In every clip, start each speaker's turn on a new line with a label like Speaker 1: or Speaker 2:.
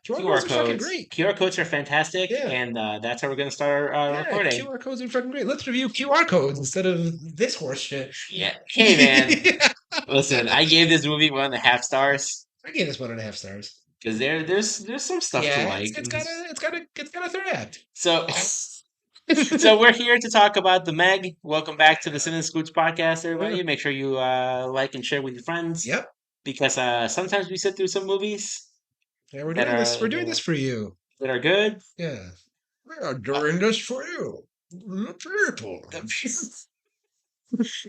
Speaker 1: QR
Speaker 2: are fucking
Speaker 1: codes.
Speaker 2: great.
Speaker 1: QR codes are fantastic,
Speaker 2: Yeah.
Speaker 1: and that's how we're gonna start
Speaker 2: Yeah,
Speaker 1: recording.
Speaker 2: QR codes are fucking great. Let's review QR codes instead of this horse shit.
Speaker 1: Yeah. Hey, man. Listen, I gave this movie 1.5 stars
Speaker 2: I gave this 1.5 stars.
Speaker 1: because there's some stuff to
Speaker 2: Yeah,
Speaker 1: like.
Speaker 2: it's got a third act.
Speaker 1: So so we're here to talk about the Meg. Welcome back to the Cine-Scoots podcast,
Speaker 2: Yeah.
Speaker 1: everybody. Make sure you like and share with your friends
Speaker 2: Yep.
Speaker 1: because sometimes we sit through some movies
Speaker 2: Yeah,
Speaker 1: that are
Speaker 2: we're doing this for you.
Speaker 1: that are good.
Speaker 2: Yeah. We are doing this for you. The people.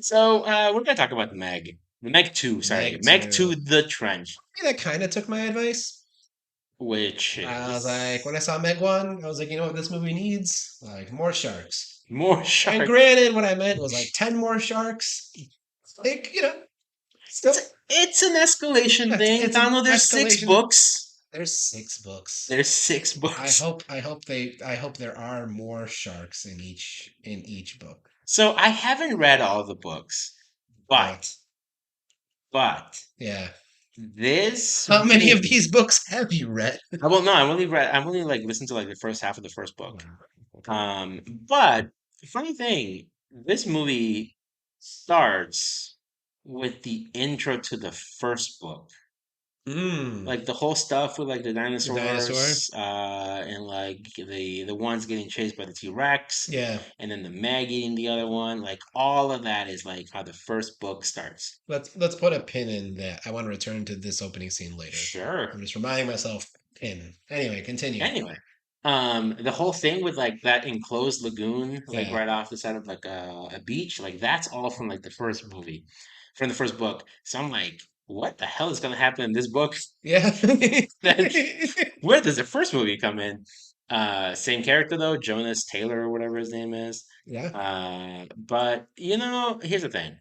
Speaker 1: So we're gonna talk about the Meg. The Meg 2, sorry.
Speaker 2: Meg
Speaker 1: Meg
Speaker 2: 2.
Speaker 1: 2 The Trench,
Speaker 2: That kind of took my advice.
Speaker 1: which
Speaker 2: I was
Speaker 1: is
Speaker 2: like, when I saw Meg 1, I was like, you know what this movie needs? Like, more sharks.
Speaker 1: more
Speaker 2: And
Speaker 1: shark.
Speaker 2: granted, what I meant was like 10 more sharks. Like, still,
Speaker 1: It's an escalation thing.
Speaker 2: it's an
Speaker 1: Donald, there's six
Speaker 2: escalation.
Speaker 1: books.
Speaker 2: There's 6 books.
Speaker 1: There's six
Speaker 2: I
Speaker 1: books.
Speaker 2: hope there are more sharks in each book.
Speaker 1: So I haven't read all the books,
Speaker 2: Yeah.
Speaker 1: but
Speaker 2: Yeah.
Speaker 1: this
Speaker 2: How many of
Speaker 1: movie.
Speaker 2: these books have you read?
Speaker 1: Well, no, I've only like listened to like the first half of the first book. But funny thing, this movie starts with the intro to the first book.
Speaker 2: Mm.
Speaker 1: Like the whole stuff with like the
Speaker 2: The dinosaur?
Speaker 1: dinosaurs, and like the ones getting chased by the T-Rex,
Speaker 2: Yeah.
Speaker 1: and then the Meg eating the other one, like all of that is like how the first book starts.
Speaker 2: Let's put a pin in that. I want to return to this opening scene later. I'm
Speaker 1: Sure.
Speaker 2: just reminding myself pin. Anyway, continue.
Speaker 1: Anyway, the whole thing with like that enclosed lagoon, like
Speaker 2: Yeah.
Speaker 1: right off the side of like a beach, like that's all from like the first movie, from the first book. So I'm like, what the hell is gonna happen in this book?
Speaker 2: Yeah.
Speaker 1: Then where does the first movie come in? Same character though, Jonas Taylor or whatever his name is.
Speaker 2: Yeah.
Speaker 1: But here's the thing.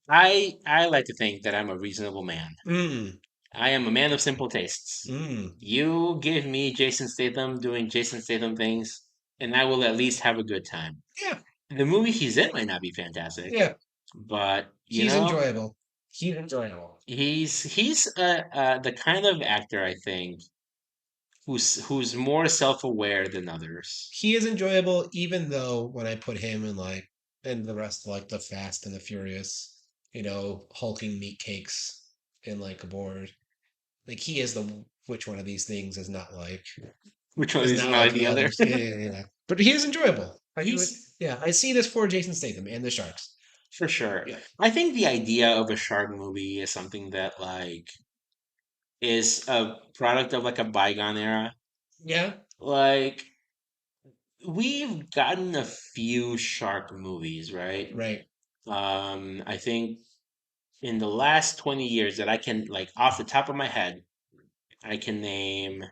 Speaker 1: I like to think that I'm a reasonable man.
Speaker 2: Mm.
Speaker 1: I am a man of simple tastes.
Speaker 2: Mm.
Speaker 1: You give me Jason Statham doing Jason Statham things, and I will at least have a good time.
Speaker 2: Yeah.
Speaker 1: The movie he's in might not be fantastic,
Speaker 2: Yeah.
Speaker 1: but
Speaker 2: He's enjoyable. He's enjoyable.
Speaker 1: he's the kind of actor I think who's more self-aware than others.
Speaker 2: He is enjoyable, even though when I put him in like and the rest of like the Fast and the Furious, hulking meat cakes in like a board. Like he is the which one of these things
Speaker 1: Which one
Speaker 2: is
Speaker 1: is
Speaker 2: not
Speaker 1: not
Speaker 2: like
Speaker 1: like
Speaker 2: the
Speaker 1: the other?
Speaker 2: others. Yeah, yeah, yeah. But he is enjoyable.
Speaker 1: He's
Speaker 2: Yeah, I see this for Jason Statham and the Sharks.
Speaker 1: for sure.
Speaker 2: Yeah.
Speaker 1: I think the idea of a shark movie is something that like is a product of like a bygone era.
Speaker 2: Yeah.
Speaker 1: Like we've gotten a few shark movies, right?
Speaker 2: Right.
Speaker 1: I think in the last 20 years that I can like off the top of my head, I can name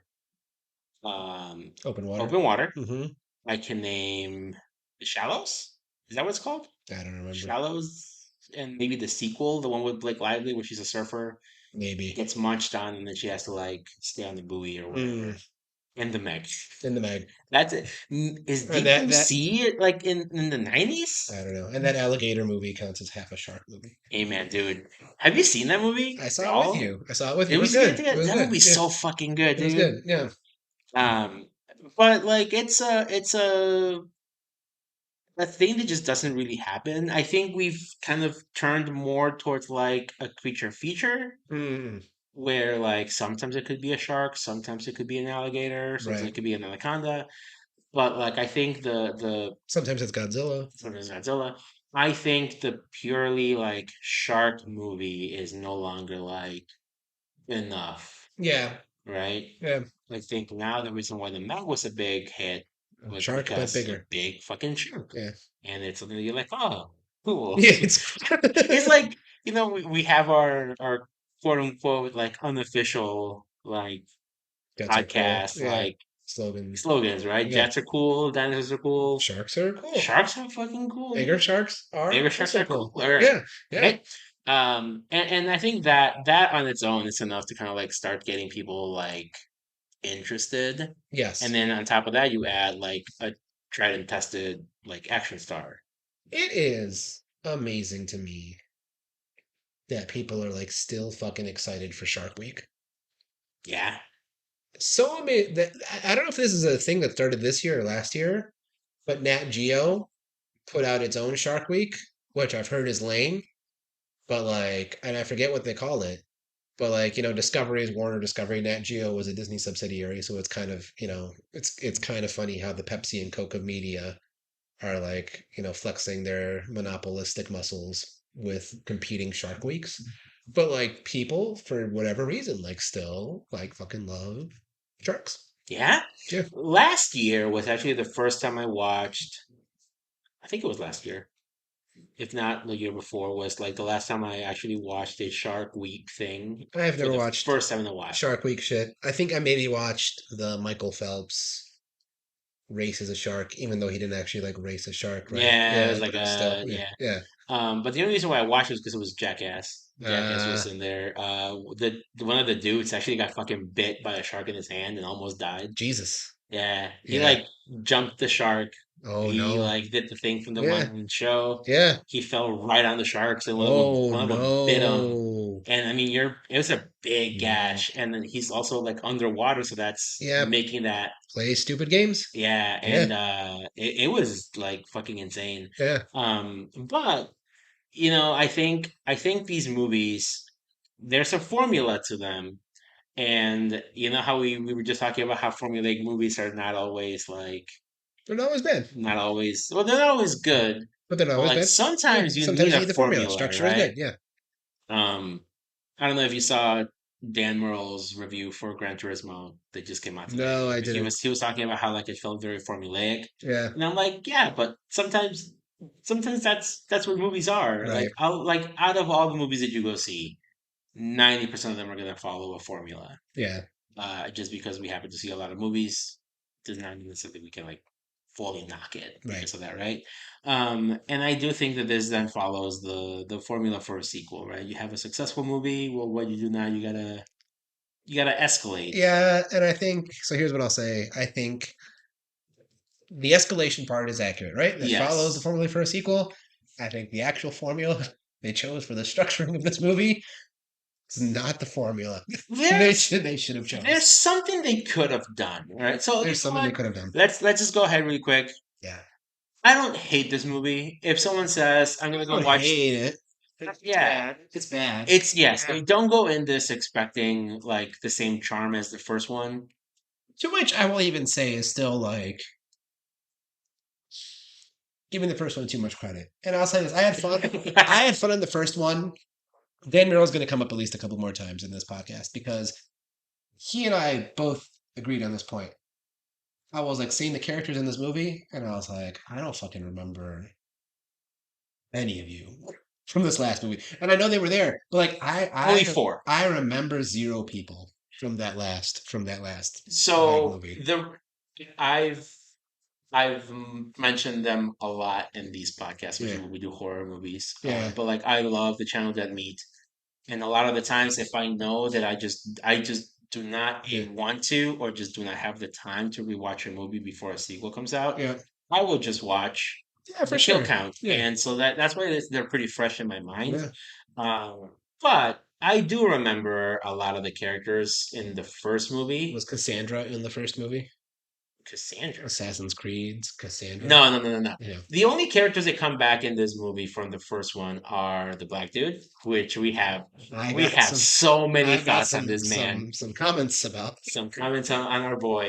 Speaker 2: Open water.
Speaker 1: Open Water.
Speaker 2: Mm-hmm.
Speaker 1: I can name The Shallows. Is that what it's called?
Speaker 2: I don't remember.
Speaker 1: Shallows, and maybe the sequel, the one with Blake Lively, where she's a surfer,
Speaker 2: Maybe.
Speaker 1: gets munched on, and then she has to like stay on the buoy or whatever.
Speaker 2: Mm.
Speaker 1: And the Meg.
Speaker 2: In the mag.
Speaker 1: That's it. Is
Speaker 2: And
Speaker 1: Deep Blue
Speaker 2: that
Speaker 1: Sea like in the 90s?
Speaker 2: I don't know. And that alligator movie counts as half a shark movie.
Speaker 1: Hey man, dude, have you seen that movie?
Speaker 2: I saw it with
Speaker 1: All
Speaker 2: you. I saw it with you.
Speaker 1: did
Speaker 2: It
Speaker 1: we
Speaker 2: was
Speaker 1: see it
Speaker 2: good. It
Speaker 1: together?
Speaker 2: was
Speaker 1: That
Speaker 2: good.
Speaker 1: movie's
Speaker 2: Yeah.
Speaker 1: so fucking good,
Speaker 2: It was
Speaker 1: dude.
Speaker 2: good. Yeah.
Speaker 1: Um, but like it's a thing that just doesn't really happen. I think we've kind of turned more towards like a creature feature
Speaker 2: Mm.
Speaker 1: where like sometimes it could be a shark, sometimes it could be an alligator, sometimes
Speaker 2: Right.
Speaker 1: it could be an anaconda. But like I think the
Speaker 2: Sometimes it's Godzilla.
Speaker 1: sometimes Godzilla. I think the purely like shark movie is no longer like enough,
Speaker 2: Yeah.
Speaker 1: right?
Speaker 2: Yeah.
Speaker 1: I think now the reason why the Meg was a big hit was
Speaker 2: Shark, but
Speaker 1: because a
Speaker 2: bigger.
Speaker 1: big fucking shark.
Speaker 2: Yeah.
Speaker 1: And it's something that you're like, oh, cool.
Speaker 2: Yeah. It's
Speaker 1: It's like, we have our quote unquote like unofficial like
Speaker 2: Jets are cool.
Speaker 1: podcast
Speaker 2: Yeah.
Speaker 1: like
Speaker 2: Slogan.
Speaker 1: slogans, right?
Speaker 2: Yeah.
Speaker 1: Jets are cool, dinosaurs are cool,
Speaker 2: Sharks are cool.
Speaker 1: sharks are fucking cool,
Speaker 2: Bigger sharks are
Speaker 1: bigger sharks
Speaker 2: also
Speaker 1: are
Speaker 2: cool.
Speaker 1: cooler,
Speaker 2: Yeah. Yeah.
Speaker 1: right? And I think that on its own is enough to kind of like start getting people like interested. And
Speaker 2: Yes.
Speaker 1: then on top of that, you add like a tried and tested like action star.
Speaker 2: It is amazing to me that people are like still fucking excited for Shark Week.
Speaker 1: Yeah.
Speaker 2: So I mean, that I don't know if this is a thing that started this year or last year, but Nat Geo put out its own Shark Week, which I've heard is lame, but like, and I forget what they call it. But like, Discovery is Warner Discovery. Nat Geo was a Disney subsidiary, so it's kind of, it's kind of funny how the Pepsi and Coke of media are like, flexing their monopolistic muscles with competing Shark Weeks. But like people, for whatever reason, like still like fucking love sharks.
Speaker 1: Yeah.
Speaker 2: Yeah.
Speaker 1: Last year was actually the first time I watched, I think it was last year, if not the year before, was like the last time I actually watched a Shark Week thing
Speaker 2: I've
Speaker 1: for
Speaker 2: never
Speaker 1: the
Speaker 2: watched
Speaker 1: first time in a while.
Speaker 2: Shark Week shit. I think I maybe watched the Michael Phelps race as a shark, even though he didn't actually like race a shark, right?
Speaker 1: Yeah, it
Speaker 2: Yeah,
Speaker 1: was like
Speaker 2: but still,
Speaker 1: a,
Speaker 2: yeah,
Speaker 1: yeah.
Speaker 2: yeah.
Speaker 1: But the only reason why I watched it was because it was Jackass. Jackass
Speaker 2: Uh,
Speaker 1: was in there. One of the dudes actually got fucking bit by a shark in his hand and almost died.
Speaker 2: Jesus.
Speaker 1: Yeah, he
Speaker 2: Yeah.
Speaker 1: like jumped the shark.
Speaker 2: Oh
Speaker 1: He
Speaker 2: no.
Speaker 1: like did the thing from the
Speaker 2: Yeah.
Speaker 1: one show.
Speaker 2: Yeah.
Speaker 1: He fell right on the sharks, and
Speaker 2: Oh
Speaker 1: one of them bit him.
Speaker 2: no.
Speaker 1: And I mean, it was a big
Speaker 2: Yeah.
Speaker 1: gash, and then he's also like underwater, so that's
Speaker 2: Yeah.
Speaker 1: making that.
Speaker 2: Play stupid games.
Speaker 1: Yeah,
Speaker 2: Yeah.
Speaker 1: and it was like fucking insane.
Speaker 2: Yeah.
Speaker 1: But I think these movies, there's a formula to them. And you know how we were just talking about how formulaic movies are not always like
Speaker 2: They're not always bad,
Speaker 1: not always well, they're not always good,
Speaker 2: but they're not
Speaker 1: but
Speaker 2: always
Speaker 1: like
Speaker 2: bad. Yeah.
Speaker 1: sometimes you need
Speaker 2: Sometimes you
Speaker 1: a
Speaker 2: need the formula.
Speaker 1: formula,
Speaker 2: Structure is
Speaker 1: right?
Speaker 2: good. Yeah.
Speaker 1: Um, I don't know if you saw Dan Murrell's review for Gran Turismo that just came out
Speaker 2: No,
Speaker 1: today.
Speaker 2: I
Speaker 1: But he
Speaker 2: didn't.
Speaker 1: was he was talking about how like it felt very formulaic.
Speaker 2: Yeah.
Speaker 1: And I'm like, yeah, but sometimes that's what movies are.
Speaker 2: Right.
Speaker 1: Like out of all the movies that you go see, 90% of them are gonna follow a formula.
Speaker 2: Yeah.
Speaker 1: Just because we happen to see a lot of movies does not mean necessarily we can like fully knock it
Speaker 2: Right.
Speaker 1: because of that, right? And I do think that this then follows the formula for a sequel, right? You have a successful movie. Well, what you do now, you gotta escalate.
Speaker 2: Yeah, and I think so. Here's what I'll say. I think the escalation part is accurate, right? That follows the
Speaker 1: Yes,
Speaker 2: formula for a sequel. I think the actual formula they chose for the structuring of this movie is not the formula
Speaker 1: there's
Speaker 2: they should have
Speaker 1: there's
Speaker 2: chose.
Speaker 1: something they could have done, right? So you
Speaker 2: There's
Speaker 1: know
Speaker 2: something they
Speaker 1: what?
Speaker 2: could have done.
Speaker 1: Let's just go ahead really quick.
Speaker 2: Yeah.
Speaker 1: I don't hate this movie. If someone says I'm gonna
Speaker 2: I
Speaker 1: go
Speaker 2: don't
Speaker 1: watch,
Speaker 2: hate it. It's
Speaker 1: yeah,
Speaker 2: bad. It's bad.
Speaker 1: it's yes.
Speaker 2: Yeah.
Speaker 1: Don't go in this expecting like the same charm as the first one.
Speaker 2: To which I will even say is still like giving the first one too much credit. And I'll say this: I had fun. I had fun in the first one. Dan Merrill's going to come up at least a couple more times in this podcast because he and I both agreed on this point. I was like seeing the characters in this movie, and I was like, I don't fucking remember any of you from this last movie. And I know they were there, but like
Speaker 1: Only four.
Speaker 2: I remember zero people from that last Meg
Speaker 1: So
Speaker 2: movie.
Speaker 1: I've mentioned them a lot in these podcasts,
Speaker 2: Yeah,
Speaker 1: especially when we do horror movies.
Speaker 2: yeah,
Speaker 1: But like I love the channel Dead Meat, and a lot of the times if I know that I just do not
Speaker 2: yeah,
Speaker 1: want to or just do not have the time to rewatch a movie before a sequel comes out,
Speaker 2: yeah,
Speaker 1: I will just watch
Speaker 2: yeah, for
Speaker 1: the kill
Speaker 2: sure.
Speaker 1: count,
Speaker 2: Yeah,
Speaker 1: and so that's why they're pretty fresh in my mind.
Speaker 2: yeah.
Speaker 1: But I do remember a lot of the characters in the first
Speaker 2: Was
Speaker 1: movie.
Speaker 2: Cassandra in the first movie?
Speaker 1: Cassandra.
Speaker 2: Assassin's Creed's Cassandra.
Speaker 1: No, no, no, no, no.
Speaker 2: Yeah,
Speaker 1: The only characters that come back in this movie from the first one are the black dude, which we have
Speaker 2: I
Speaker 1: we
Speaker 2: got
Speaker 1: have
Speaker 2: some.
Speaker 1: so many
Speaker 2: I got
Speaker 1: thoughts on
Speaker 2: some
Speaker 1: this man.
Speaker 2: some some comments about.
Speaker 1: Some comments on our boy,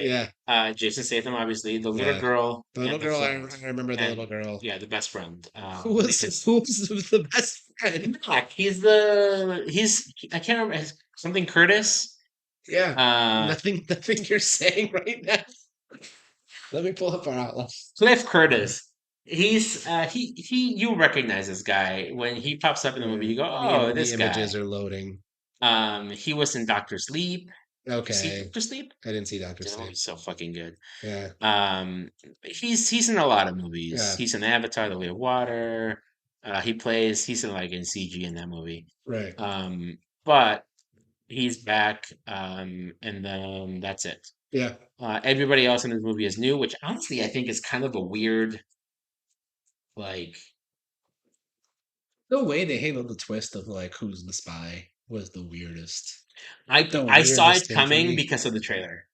Speaker 2: Yeah,
Speaker 1: Jason Statham, obviously, the little
Speaker 2: yeah.
Speaker 1: girl
Speaker 2: The little
Speaker 1: and the
Speaker 2: girl.
Speaker 1: friend,
Speaker 2: I remember the little
Speaker 1: and
Speaker 2: girl.
Speaker 1: yeah, the best friend.
Speaker 2: Who
Speaker 1: I believe
Speaker 2: was
Speaker 1: his
Speaker 2: who was the best friend?
Speaker 1: Mac. He's I can't remember something Curtis.
Speaker 2: Yeah.
Speaker 1: Uh,
Speaker 2: Nothing you're saying right now. Let me pull up our outline.
Speaker 1: Cliff Curtis. He you recognize this guy when he pops up in the movie. You go, oh,
Speaker 2: The
Speaker 1: this guy.
Speaker 2: images are loading.
Speaker 1: He was in Doctor Sleep. You see
Speaker 2: Okay.
Speaker 1: Doctor Sleep?
Speaker 2: I didn't see Doctor
Speaker 1: Dude, that
Speaker 2: Sleep.
Speaker 1: movie's so fucking good.
Speaker 2: Yeah.
Speaker 1: He's in a lot of movies.
Speaker 2: Yeah.
Speaker 1: He's in Avatar: The Way of Water. He's in CG in that movie.
Speaker 2: Right.
Speaker 1: But he's back. And then that's it.
Speaker 2: Yeah.
Speaker 1: Everybody else in this movie is new, which honestly I think is kind of a weird, like,
Speaker 2: The way they handled the twist of like who's the spy was the weirdest.
Speaker 1: I
Speaker 2: The
Speaker 1: I saw
Speaker 2: weirdest
Speaker 1: it
Speaker 2: thing for
Speaker 1: coming
Speaker 2: me.
Speaker 1: because of the trailer.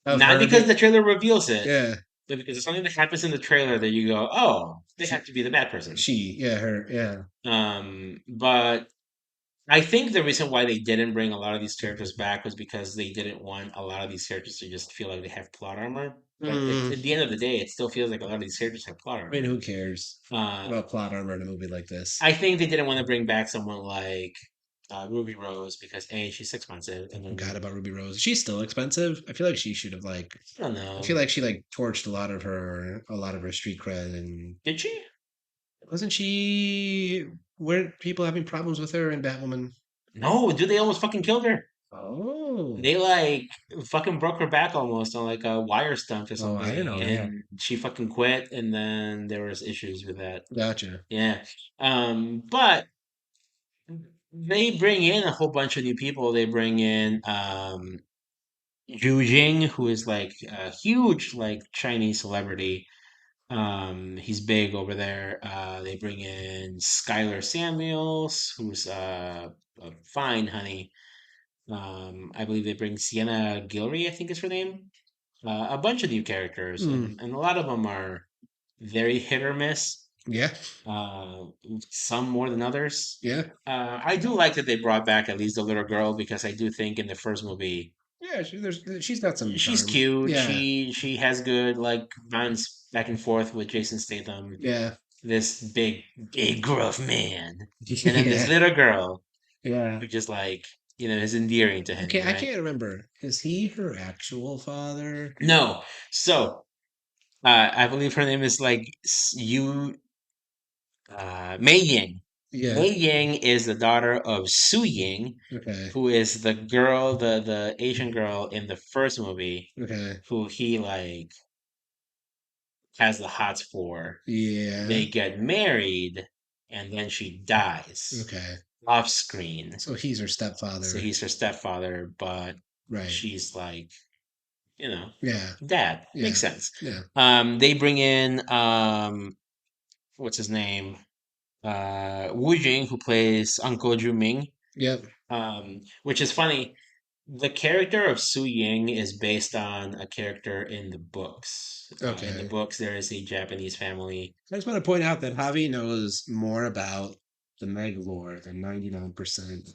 Speaker 2: of
Speaker 1: Not
Speaker 2: her
Speaker 1: because
Speaker 2: being.
Speaker 1: the trailer reveals it,
Speaker 2: Yeah,
Speaker 1: but because it's something that happens in the trailer that you go, oh, they have
Speaker 2: she,
Speaker 1: to be the bad person.
Speaker 2: yeah, her, yeah.
Speaker 1: But I think the reason why they didn't bring a lot of these characters back was because they didn't want a lot of these characters to just feel like they have plot armor. But
Speaker 2: Mm,
Speaker 1: at the end of the day, it still feels like a lot of these characters have plot
Speaker 2: I mean,
Speaker 1: armor.
Speaker 2: who cares
Speaker 1: Uh,
Speaker 2: about plot armor in a movie like this?
Speaker 1: I think they didn't want to bring back someone like Ruby Rose because A, she's expensive,
Speaker 2: I
Speaker 1: and
Speaker 2: forgot
Speaker 1: then
Speaker 2: about Ruby Rose. She's still expensive. I feel like she should have
Speaker 1: I don't
Speaker 2: I feel
Speaker 1: know.
Speaker 2: like she like torched a lot of her street cred, and
Speaker 1: Did she?
Speaker 2: wasn't she? Weren't people having problems with her in Batwoman?
Speaker 1: No, dude, they almost fucking killed her.
Speaker 2: Oh,
Speaker 1: They like fucking broke her back almost on like a wire stunt or
Speaker 2: oh, I didn't
Speaker 1: something,
Speaker 2: know that.
Speaker 1: and she fucking quit, and then there was issues with that.
Speaker 2: Gotcha.
Speaker 1: Yeah. But they bring in a whole bunch of new people. They bring in Yu Jing, who is like a huge like Chinese celebrity. He's big over there. They bring in Skylar Samuels, who's a fine honey. I believe they bring Sienna Gilry, I think is her name. A bunch of new characters,
Speaker 2: Hmm.
Speaker 1: and a lot of them are very hit or miss.
Speaker 2: Yeah.
Speaker 1: Uh, some more than others.
Speaker 2: Yeah.
Speaker 1: I do like that they brought back at least the little girl because I do think in the first movie
Speaker 2: Yeah. She's got some
Speaker 1: she's
Speaker 2: charm.
Speaker 1: cute.
Speaker 2: Yeah.
Speaker 1: She has good like bounce back and forth with Jason Statham.
Speaker 2: Yeah.
Speaker 1: This big gruff man, and then this
Speaker 2: Yeah.
Speaker 1: little girl
Speaker 2: Yeah.
Speaker 1: who just like is endearing to him,
Speaker 2: Okay, I
Speaker 1: right?
Speaker 2: can't remember. Is he her actual father?
Speaker 1: No, so I believe her name is like Yu Mei Ying.
Speaker 2: Yeah.
Speaker 1: Mei Ying is the daughter of Su Ying,
Speaker 2: Okay.
Speaker 1: who is the girl, the Asian girl in the first movie,
Speaker 2: Okay.
Speaker 1: who he like has the hots for.
Speaker 2: Yeah.
Speaker 1: They get married, and then she dies
Speaker 2: Okay.
Speaker 1: off screen.
Speaker 2: So he's her
Speaker 1: So
Speaker 2: stepfather.
Speaker 1: he's her stepfather, but
Speaker 2: Right.
Speaker 1: she's like, you know,
Speaker 2: Yeah.
Speaker 1: dad. Makes
Speaker 2: Yeah.
Speaker 1: sense.
Speaker 2: Yeah.
Speaker 1: They bring in what's his name? Wu Jing, who plays Uncle Ju Ming.
Speaker 2: Yep.
Speaker 1: Which is funny. The character of Su Ying is based on a character in the books. In the
Speaker 2: Okay.
Speaker 1: books, there is a Japanese family.
Speaker 2: I just want to point out that Javi knows more about the Meg lore than 99%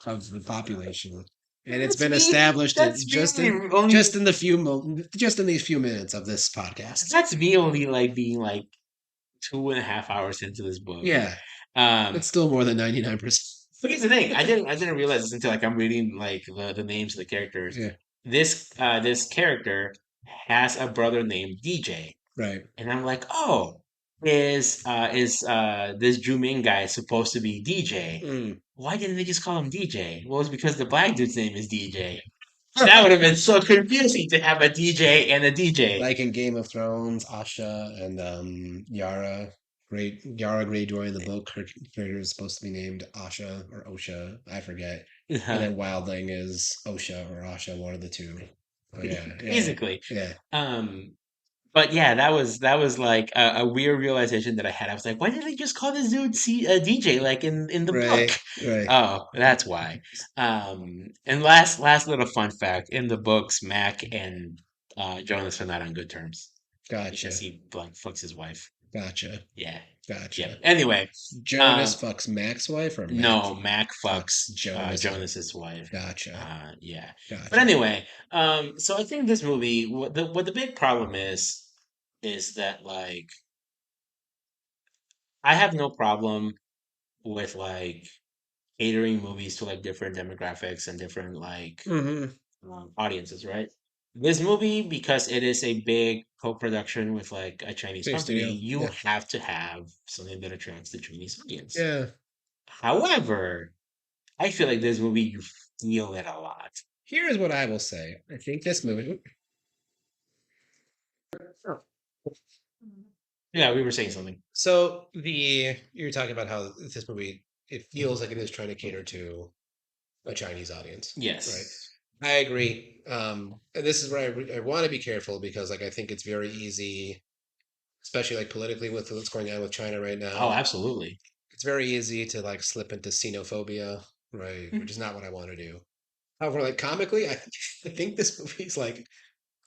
Speaker 2: of the population. And it's
Speaker 1: That's
Speaker 2: been
Speaker 1: me.
Speaker 2: established
Speaker 1: That's me.
Speaker 2: just
Speaker 1: Only
Speaker 2: in just in these few minutes of this podcast.
Speaker 1: that's me only like being like 2.5 hours into this book.
Speaker 2: Yeah,
Speaker 1: Um,
Speaker 2: that's still more than 99%.
Speaker 1: but here's the thing. I didn't realize this until like I'm reading like the names of the characters.
Speaker 2: Yeah,
Speaker 1: This character has a brother named DJ.
Speaker 2: right.
Speaker 1: And I'm like, oh, is this Ju Ming guy supposed to be DJ?
Speaker 2: Mm.
Speaker 1: Why didn't they just call him DJ? Well, it's because the black dude's name is DJ. That would have been so confusing to have a DJ and a DJ.
Speaker 2: Like in Game of Thrones, Asha and Yara Greyjoy in the book, her character is supposed to be named Asha or Osha, I forget. And then Wildling is Osha or Asha, one of the two. Oh yeah, yeah,
Speaker 1: Basically.
Speaker 2: yeah.
Speaker 1: Um, but yeah, that was like a weird realization that I had. I was like, why did they just call this dude DJ like in the book?
Speaker 2: Right, right.
Speaker 1: Oh, that's why. And last little fun fact: in the books, Mac and Jonas are not on good terms because
Speaker 2: Gotcha,
Speaker 1: he like fucks his wife.
Speaker 2: gotcha,
Speaker 1: Yeah, yeah.
Speaker 2: gotcha.
Speaker 1: Anyway,
Speaker 2: Jonas
Speaker 1: um,
Speaker 2: fucks Mac's wife or Mac
Speaker 1: no, Mac
Speaker 2: fucks
Speaker 1: fucks
Speaker 2: Jonas?
Speaker 1: Jonas's wife.
Speaker 2: Gotcha,
Speaker 1: Yeah. But
Speaker 2: gotcha.
Speaker 1: anyway, so I think this movie, what the big problem is that like I have no problem with like catering movies to like different demographics and different like
Speaker 2: Mm-hmm.
Speaker 1: audiences, right? This movie, because it is a big co-production with like a Chinese
Speaker 2: Big
Speaker 1: company,
Speaker 2: studio.
Speaker 1: you
Speaker 2: Yeah,
Speaker 1: have to have something that attracts the Chinese audience.
Speaker 2: yeah.
Speaker 1: However, I feel like this movie you feel it a lot.
Speaker 2: Here's what I will say. I think this movie. Oh.
Speaker 1: Yeah, we were saying something.
Speaker 2: So you're talking about how this movie it feels like it is trying to cater to a Chinese audience, right?
Speaker 1: Yes.
Speaker 2: I agree. And this is where I want to be careful because like I think it's very easy, especially like politically with what's going on with China right
Speaker 1: Oh,
Speaker 2: now.
Speaker 1: absolutely.
Speaker 2: It's very easy to like slip into xenophobia, right? Which is not what I want to do. However, like comically, I think this movie's like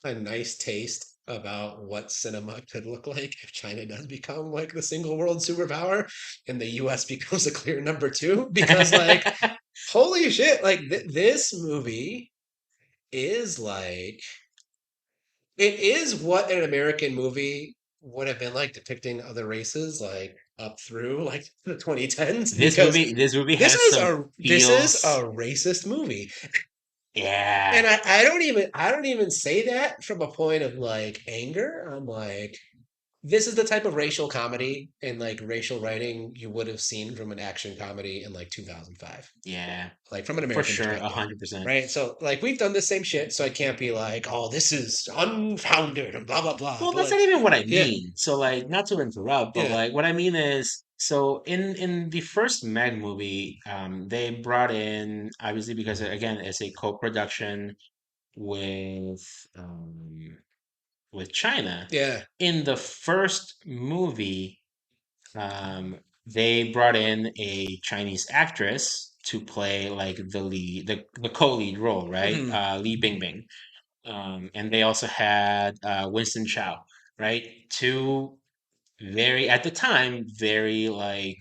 Speaker 2: a nice taste about what cinema could look like if China does become like the single world superpower and the US becomes a clear number two. Because like, holy shit, like this movie is like it is what an American movie would have been like depicting other races like up through like the 2010s because
Speaker 1: This movie has some
Speaker 2: this is a
Speaker 1: feels.
Speaker 2: racist movie.
Speaker 1: Yeah.
Speaker 2: And I don't even say that from a point of like anger. I'm like, this is the type of racial comedy and like racial writing you would have seen from an action comedy in like 2005,
Speaker 1: Yeah.
Speaker 2: like from an
Speaker 1: For
Speaker 2: American
Speaker 1: sure,
Speaker 2: perspective.
Speaker 1: 100%.
Speaker 2: Right. So like we've done the same shit, so I can't be like, oh, this is unfounded and blah blah blah.
Speaker 1: Well,
Speaker 2: But
Speaker 1: that's
Speaker 2: like,
Speaker 1: not even what I
Speaker 2: yeah,
Speaker 1: mean. So, like, not to interrupt, but
Speaker 2: yeah,
Speaker 1: like, what I mean is, so in the first Meg movie, they brought in obviously because again, it's a co-production with with China.
Speaker 2: yeah.
Speaker 1: In the first movie, they brought in a Chinese actress to play like the co-lead role, right?
Speaker 2: Hmm.
Speaker 1: Li Bingbing. And they also had Winston Chow, right? Two very, at the time, very like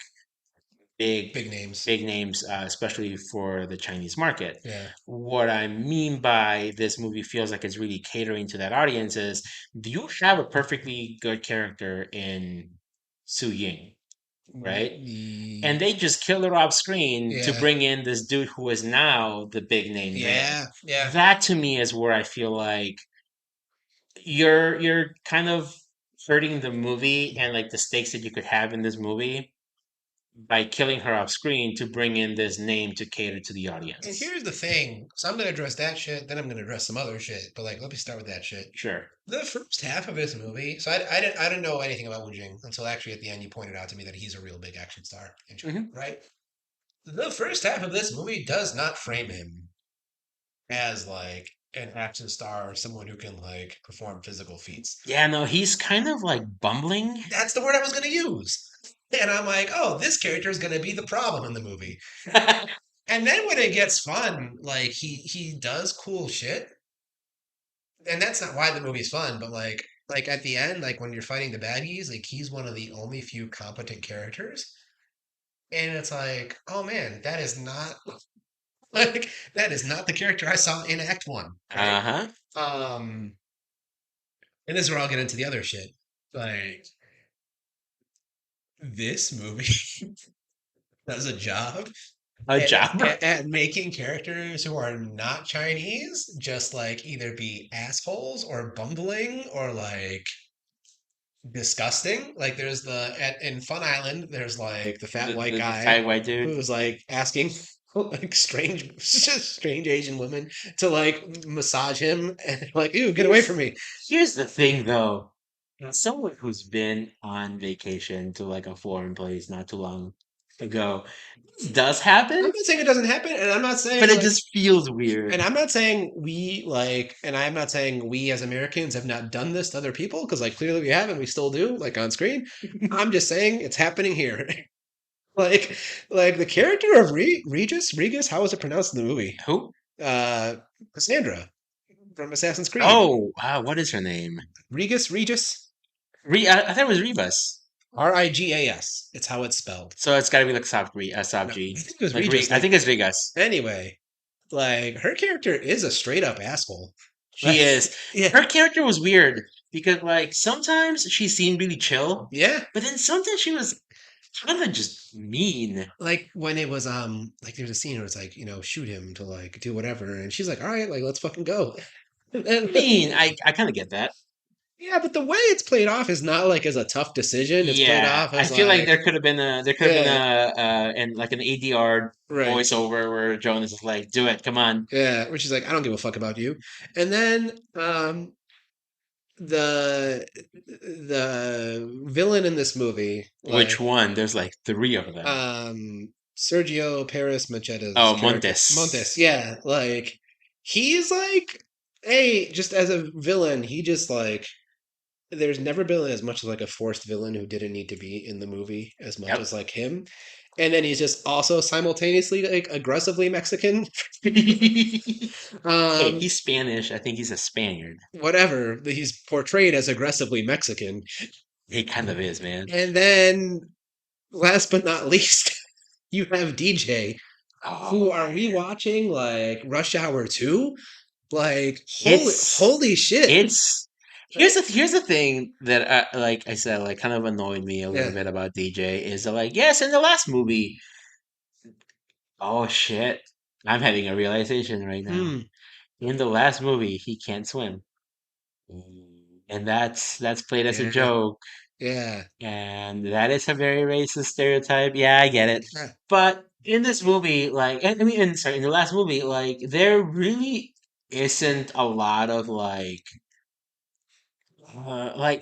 Speaker 1: big,
Speaker 2: Big names.
Speaker 1: big names, especially for the Chinese market.
Speaker 2: Yeah.
Speaker 1: What I mean by this movie feels like it's really catering to that audience is, do you have a perfectly good character in Su Ying, right? And they just kill her off screen to
Speaker 2: Yeah.
Speaker 1: bring in this dude who is now the big name there.
Speaker 2: Yeah. Yeah.
Speaker 1: That to me is where I feel like you're kind of hurting the movie and like the stakes that you could have in this movie by killing her off screen to bring in this name to cater to the
Speaker 2: And
Speaker 1: audience.
Speaker 2: here's the thing. So I'm gonna address that shit, then I'm gonna address some other shit. But like, let me start with that shit.
Speaker 1: Sure.
Speaker 2: The first half of this movie, so I didn't know anything about Wu Jing until actually at the end you pointed out to me that he's a real big action star in China,
Speaker 1: Hmm.
Speaker 2: right? The first half of this movie does not frame him as like an action star or someone who can like perform physical feats.
Speaker 1: Yeah, no, he's kind of like bumbling.
Speaker 2: That's the word I was gonna use. And I'm like, oh, this character is gonna be the problem in the movie. And then when it gets fun, like he does cool shit, and that's not why the movie's fun, but like at the end, like when you're fighting the baddies, like he's one of the only few competent characters, and it's like, oh man, that is not like that is not the character I saw in Act One, right?
Speaker 1: Uh-huh.
Speaker 2: Um, and this is where I'll get into the other shit. Like this movie does a job
Speaker 1: A job.
Speaker 2: at making characters who are not Chinese just like either be assholes or bumbling or like disgusting. Like there's in Fun Island, there's like the fat white
Speaker 1: The
Speaker 2: guy
Speaker 1: fat white dude.
Speaker 2: who's like asking like strange Asian women to like massage him and like, ew, get away
Speaker 1: Here's
Speaker 2: from me.
Speaker 1: here's the thing though. As someone who's been on vacation to like a foreign place not too long ago, this does
Speaker 2: I'm
Speaker 1: happen,
Speaker 2: not saying it doesn't happen, and I'm not
Speaker 1: but
Speaker 2: saying
Speaker 1: it
Speaker 2: like
Speaker 1: just feels weird.
Speaker 2: and I'm not saying we like, and I'm not saying we as Americans have not done this to other people because like clearly we have and we still do, like on screen. I'm just saying it's happening here. like, like the character of Regis, how was it pronounced in the movie?
Speaker 1: Who?
Speaker 2: Uh, Cassandra from Assassin's Creed.
Speaker 1: Oh, wow, what is her name?
Speaker 2: Regis,
Speaker 1: I thought it was Rebus.
Speaker 2: Rigas. It's how it's spelled.
Speaker 1: So it's got to be like
Speaker 2: No, I
Speaker 1: Sabji.
Speaker 2: think it was
Speaker 1: Like
Speaker 2: Regis.
Speaker 1: I
Speaker 2: Like
Speaker 1: think it's Rigas.
Speaker 2: anyway, like her character is a straight up asshole.
Speaker 1: She
Speaker 2: Like,
Speaker 1: is.
Speaker 2: yeah,
Speaker 1: Her character was weird because like sometimes she seemed really chill,
Speaker 2: yeah.
Speaker 1: but then sometimes she was kind of just mean.
Speaker 2: Like when it was like there's a scene where it's like, shoot him to like do whatever, and she's like, all right, like let's fucking go.
Speaker 1: I
Speaker 2: And
Speaker 1: mean, I kind of get that.
Speaker 2: yeah, but the way it's played off is not like as a tough decision. It's played
Speaker 1: Yeah,
Speaker 2: off
Speaker 1: I
Speaker 2: as
Speaker 1: feel like
Speaker 2: like,
Speaker 1: there could have been
Speaker 2: yeah,
Speaker 1: and like an ADR
Speaker 2: right.
Speaker 1: voiceover where Jonas is like, "Do it, come on."
Speaker 2: Yeah, which is like, I don't give a fuck about you. And then the the villain in this movie,
Speaker 1: Which
Speaker 2: like
Speaker 1: one? There's like three of them.
Speaker 2: Sergio Perez Macheda's
Speaker 1: Oh,
Speaker 2: character. Montes,
Speaker 1: Montes.
Speaker 2: yeah, like he's like, hey, just as a villain, he just like there's never been as much as like a forced villain who didn't need to be in the movie as much
Speaker 1: Yep.
Speaker 2: as like him. and then he's just also simultaneously like aggressively Mexican.
Speaker 1: Hey,
Speaker 2: Um,
Speaker 1: he's Spanish. I think he's a Spaniard.
Speaker 2: Whatever. He's portrayed as aggressively Mexican.
Speaker 1: He kind of is, man.
Speaker 2: And then, last but not least, you have DJ. Who
Speaker 1: Oh,
Speaker 2: are we watching? Like Rush Hour 2? Like
Speaker 1: it's
Speaker 2: holy shit.
Speaker 1: it's here's the thing that like I said, like kind of annoyed me a little
Speaker 2: Yeah.
Speaker 1: bit about DJ is that, like, yes, in the last movie, oh shit, I'm having a realization right now.
Speaker 2: Mm,
Speaker 1: In the last movie, he can't swim, and that's played as a
Speaker 2: yeah.
Speaker 1: joke,
Speaker 2: Yeah.
Speaker 1: and that is a very racist stereotype. Yeah, I get it,
Speaker 2: Yeah.
Speaker 1: but in this movie, like, I mean, sorry, in the last movie, like, there really isn't a lot of like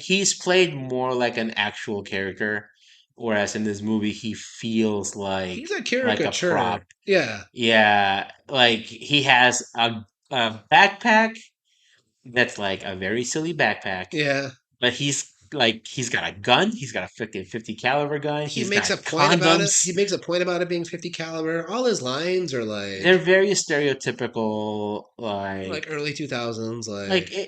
Speaker 1: he's played more like an actual character, whereas in this movie he feels
Speaker 2: He's a
Speaker 1: like a prop.
Speaker 2: caricature. Yeah.
Speaker 1: Yeah, like he has a backpack that's like a very silly backpack,
Speaker 2: Yeah.
Speaker 1: but he's got a gun. He's got a freaking 50 caliber gun.
Speaker 2: He
Speaker 1: He's
Speaker 2: makes
Speaker 1: got
Speaker 2: a point about it.
Speaker 1: condoms.
Speaker 2: He makes a point about it being 50 caliber. All his lines are
Speaker 1: They're very stereotypical,
Speaker 2: like early 2000s
Speaker 1: like
Speaker 2: like yeah.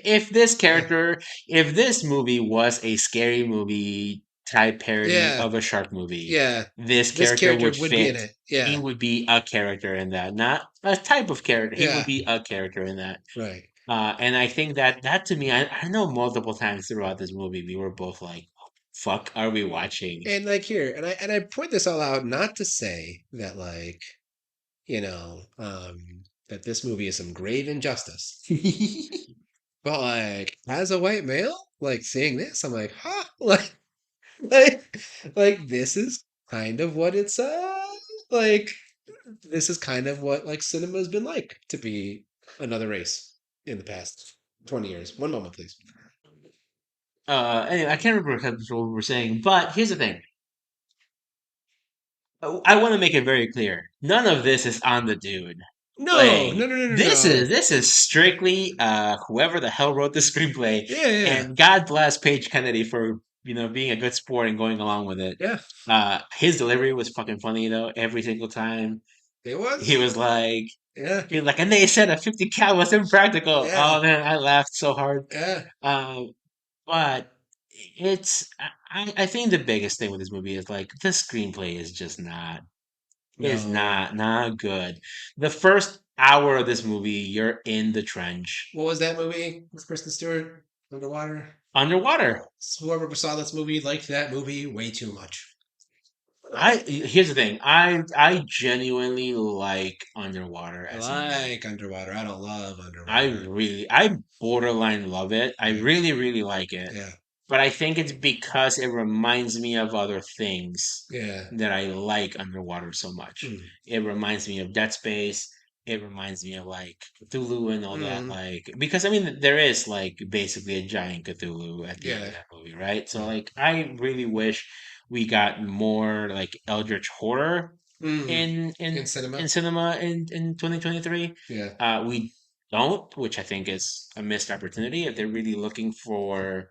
Speaker 1: if this movie was a scary movie type parody
Speaker 2: Yeah.
Speaker 1: of a shark movie,
Speaker 2: Yeah.
Speaker 1: this
Speaker 2: This
Speaker 1: character
Speaker 2: character
Speaker 1: would
Speaker 2: would be in
Speaker 1: fit.
Speaker 2: it.
Speaker 1: He
Speaker 2: Yeah.
Speaker 1: would be a character in that, not a type of character. He would
Speaker 2: Yeah.
Speaker 1: be a character in that.
Speaker 2: Right.
Speaker 1: And I think that to me, I know multiple times throughout this movie, we were both like, "Fuck, are we watching?"
Speaker 2: And like here, and I point this all out not to say that like, that this movie is some grave injustice. But like as a white male, like seeing this, I'm like, huh? Like like this is kind of what it's like this is kind of what like cinema's been like to be another race in the past 20 years. One moment, please.
Speaker 1: Anyway, I can't remember what we were saying, but here's the thing. I want to make it very clear. None of this is on the dude.
Speaker 2: No, no,
Speaker 1: Like,
Speaker 2: no, no, no, no.
Speaker 1: this is strictly whoever the hell wrote the screenplay,
Speaker 2: Yeah, yeah,
Speaker 1: and God bless Paige Kennedy for, being a good sport and going along with it.
Speaker 2: yeah.
Speaker 1: His delivery was fucking funny though. Every single time
Speaker 2: It
Speaker 1: he
Speaker 2: was.
Speaker 1: was like,
Speaker 2: Yeah,
Speaker 1: and they said a 50 cal was impractical.
Speaker 2: yeah,
Speaker 1: Oh man, I laughed so hard.
Speaker 2: yeah.
Speaker 1: Um, but I think the biggest thing with this movie is like the screenplay is just not is
Speaker 2: No.
Speaker 1: not good. The first hour of this movie, you're in the trench,
Speaker 2: What was that movie with Kristen Stewart? Underwater?
Speaker 1: underwater.
Speaker 2: Whoever saw this movie liked that movie way too much.
Speaker 1: Here's the thing. I genuinely like underwater
Speaker 2: I
Speaker 1: as a movie.
Speaker 2: like Underwater. I don't love Underwater.
Speaker 1: I borderline love it. I
Speaker 2: Right.
Speaker 1: really, really like it.
Speaker 2: Yeah.
Speaker 1: But I think it's because it reminds me of other things
Speaker 2: Yeah.
Speaker 1: that I like underwater so much.
Speaker 2: Mm.
Speaker 1: It reminds me of Dead Space. It reminds me of like Cthulhu and all that.
Speaker 2: Mm.
Speaker 1: Like, because I mean, there is like basically a giant Cthulhu at the end of
Speaker 2: Yeah.
Speaker 1: that movie, right? So,
Speaker 2: Yeah.
Speaker 1: like, I really wish we got more like eldritch horror
Speaker 2: Mm.
Speaker 1: in
Speaker 2: In
Speaker 1: in
Speaker 2: cinema.
Speaker 1: cinema in 2023.
Speaker 2: Yeah.
Speaker 1: We don't, which I think is a missed opportunity if they're really looking for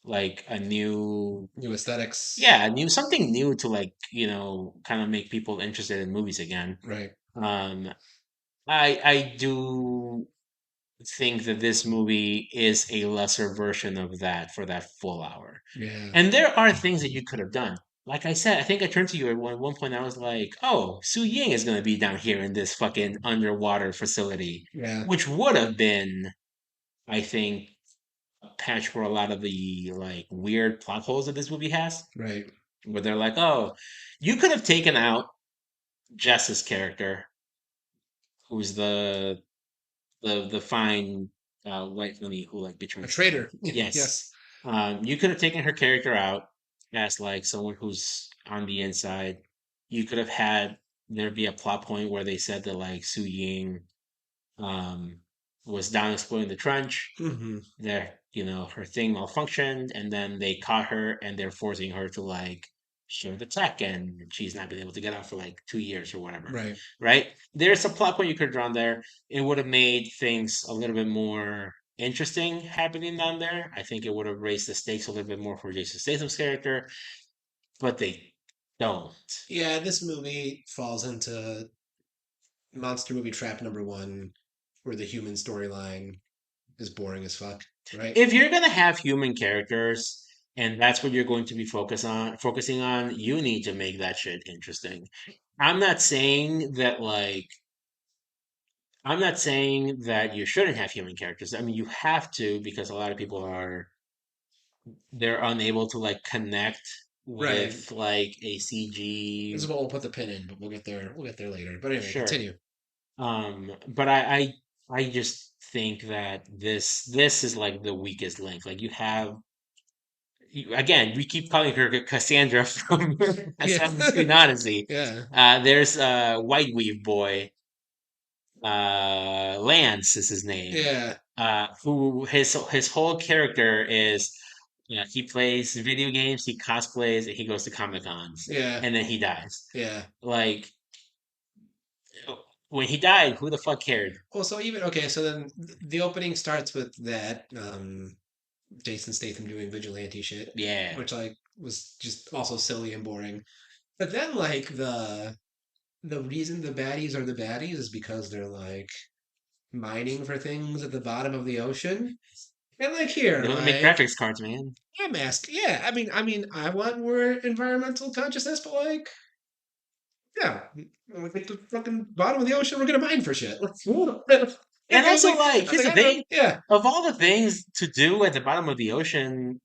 Speaker 1: like a new,
Speaker 2: New aesthetics.
Speaker 1: yeah, new something new to, like, kind of make people interested in movies again.
Speaker 2: Right.
Speaker 1: um I do think that this movie is a lesser version of that for that full hour,
Speaker 2: Yeah.
Speaker 1: and there are things that you could have done. Like I said, I think I turned to you at one point. I was like, "Oh, Su Ying is going to be down here in this fucking underwater facility,"
Speaker 2: Yeah.
Speaker 1: which would have been, I think, a patch for a lot of the like weird plot holes that this movie has,
Speaker 2: Right.
Speaker 1: where they're like, "Oh, you could have taken out Jess's character, who's the fine white lady who like
Speaker 2: A
Speaker 1: betrays the group."
Speaker 2: traitor.
Speaker 1: Yes,
Speaker 2: Yes.
Speaker 1: you could have taken her character out as like someone who's on the inside. You could have had there be a plot point where they said that like Su Ying um was down exploring the trench.
Speaker 2: Hmm.
Speaker 1: Her thing malfunctioned, and then they caught her and they're forcing her to like share the tech, and she's not been able to get out for like 2 years or whatever.
Speaker 2: Right.
Speaker 1: Right? There's a plot point you could have drawn there. It would have made things a little bit more interesting happening down there. I think it would have raised the stakes a little bit more for Jason Statham's character, but they don't.
Speaker 2: Yeah, this movie falls into monster movie trap number one, where the human storyline is boring as fuck, right?
Speaker 1: If you're gonna have human characters and that's what you're going to be focusing on, you need to make that shit interesting. I'm not saying that like I'm not saying that you shouldn't have human characters. I mean, you have to because a lot of people are they're unable to like connect
Speaker 2: Right.
Speaker 1: with like a
Speaker 2: This is
Speaker 1: CG.
Speaker 2: what we'll put the pin in, but we'll get there. We'll get there later. But anyway,
Speaker 1: Sure.
Speaker 2: continue.
Speaker 1: But I just think that this is like the weakest link. Like you have again, we keep calling her Cassandra from
Speaker 2: Yeah.
Speaker 1: Assassin's Creed Odyssey.
Speaker 2: Yeah.
Speaker 1: There's White Weave boy, Lance is his name.
Speaker 2: Yeah.
Speaker 1: Who his whole character is, yeah, he plays video games, he cosplays, and he goes to Comic Cons,
Speaker 2: Yeah.
Speaker 1: and then he dies.
Speaker 2: Yeah.
Speaker 1: Like when he died, who the fuck cared?
Speaker 2: Well, so even okay, so then the opening starts with that Jason Statham doing vigilante shit,
Speaker 1: Yeah,
Speaker 2: which like was just also silly and boring. But then like the reason the baddies are the baddies is because they're like mining for things at the bottom of the ocean. And like here,
Speaker 1: they want to make
Speaker 2: like
Speaker 1: graphics cards, man.
Speaker 2: I'm asking, yeah, I want more environmental consciousness, but like, yeah, when we get to the fucking bottom of the ocean, we're gonna mine for shit.
Speaker 1: And
Speaker 2: I was
Speaker 1: also,
Speaker 2: like,
Speaker 1: like,
Speaker 2: I was
Speaker 1: here's the
Speaker 2: like, I don't,
Speaker 1: thing:
Speaker 2: yeah,
Speaker 1: of all the things to do at the bottom of the ocean,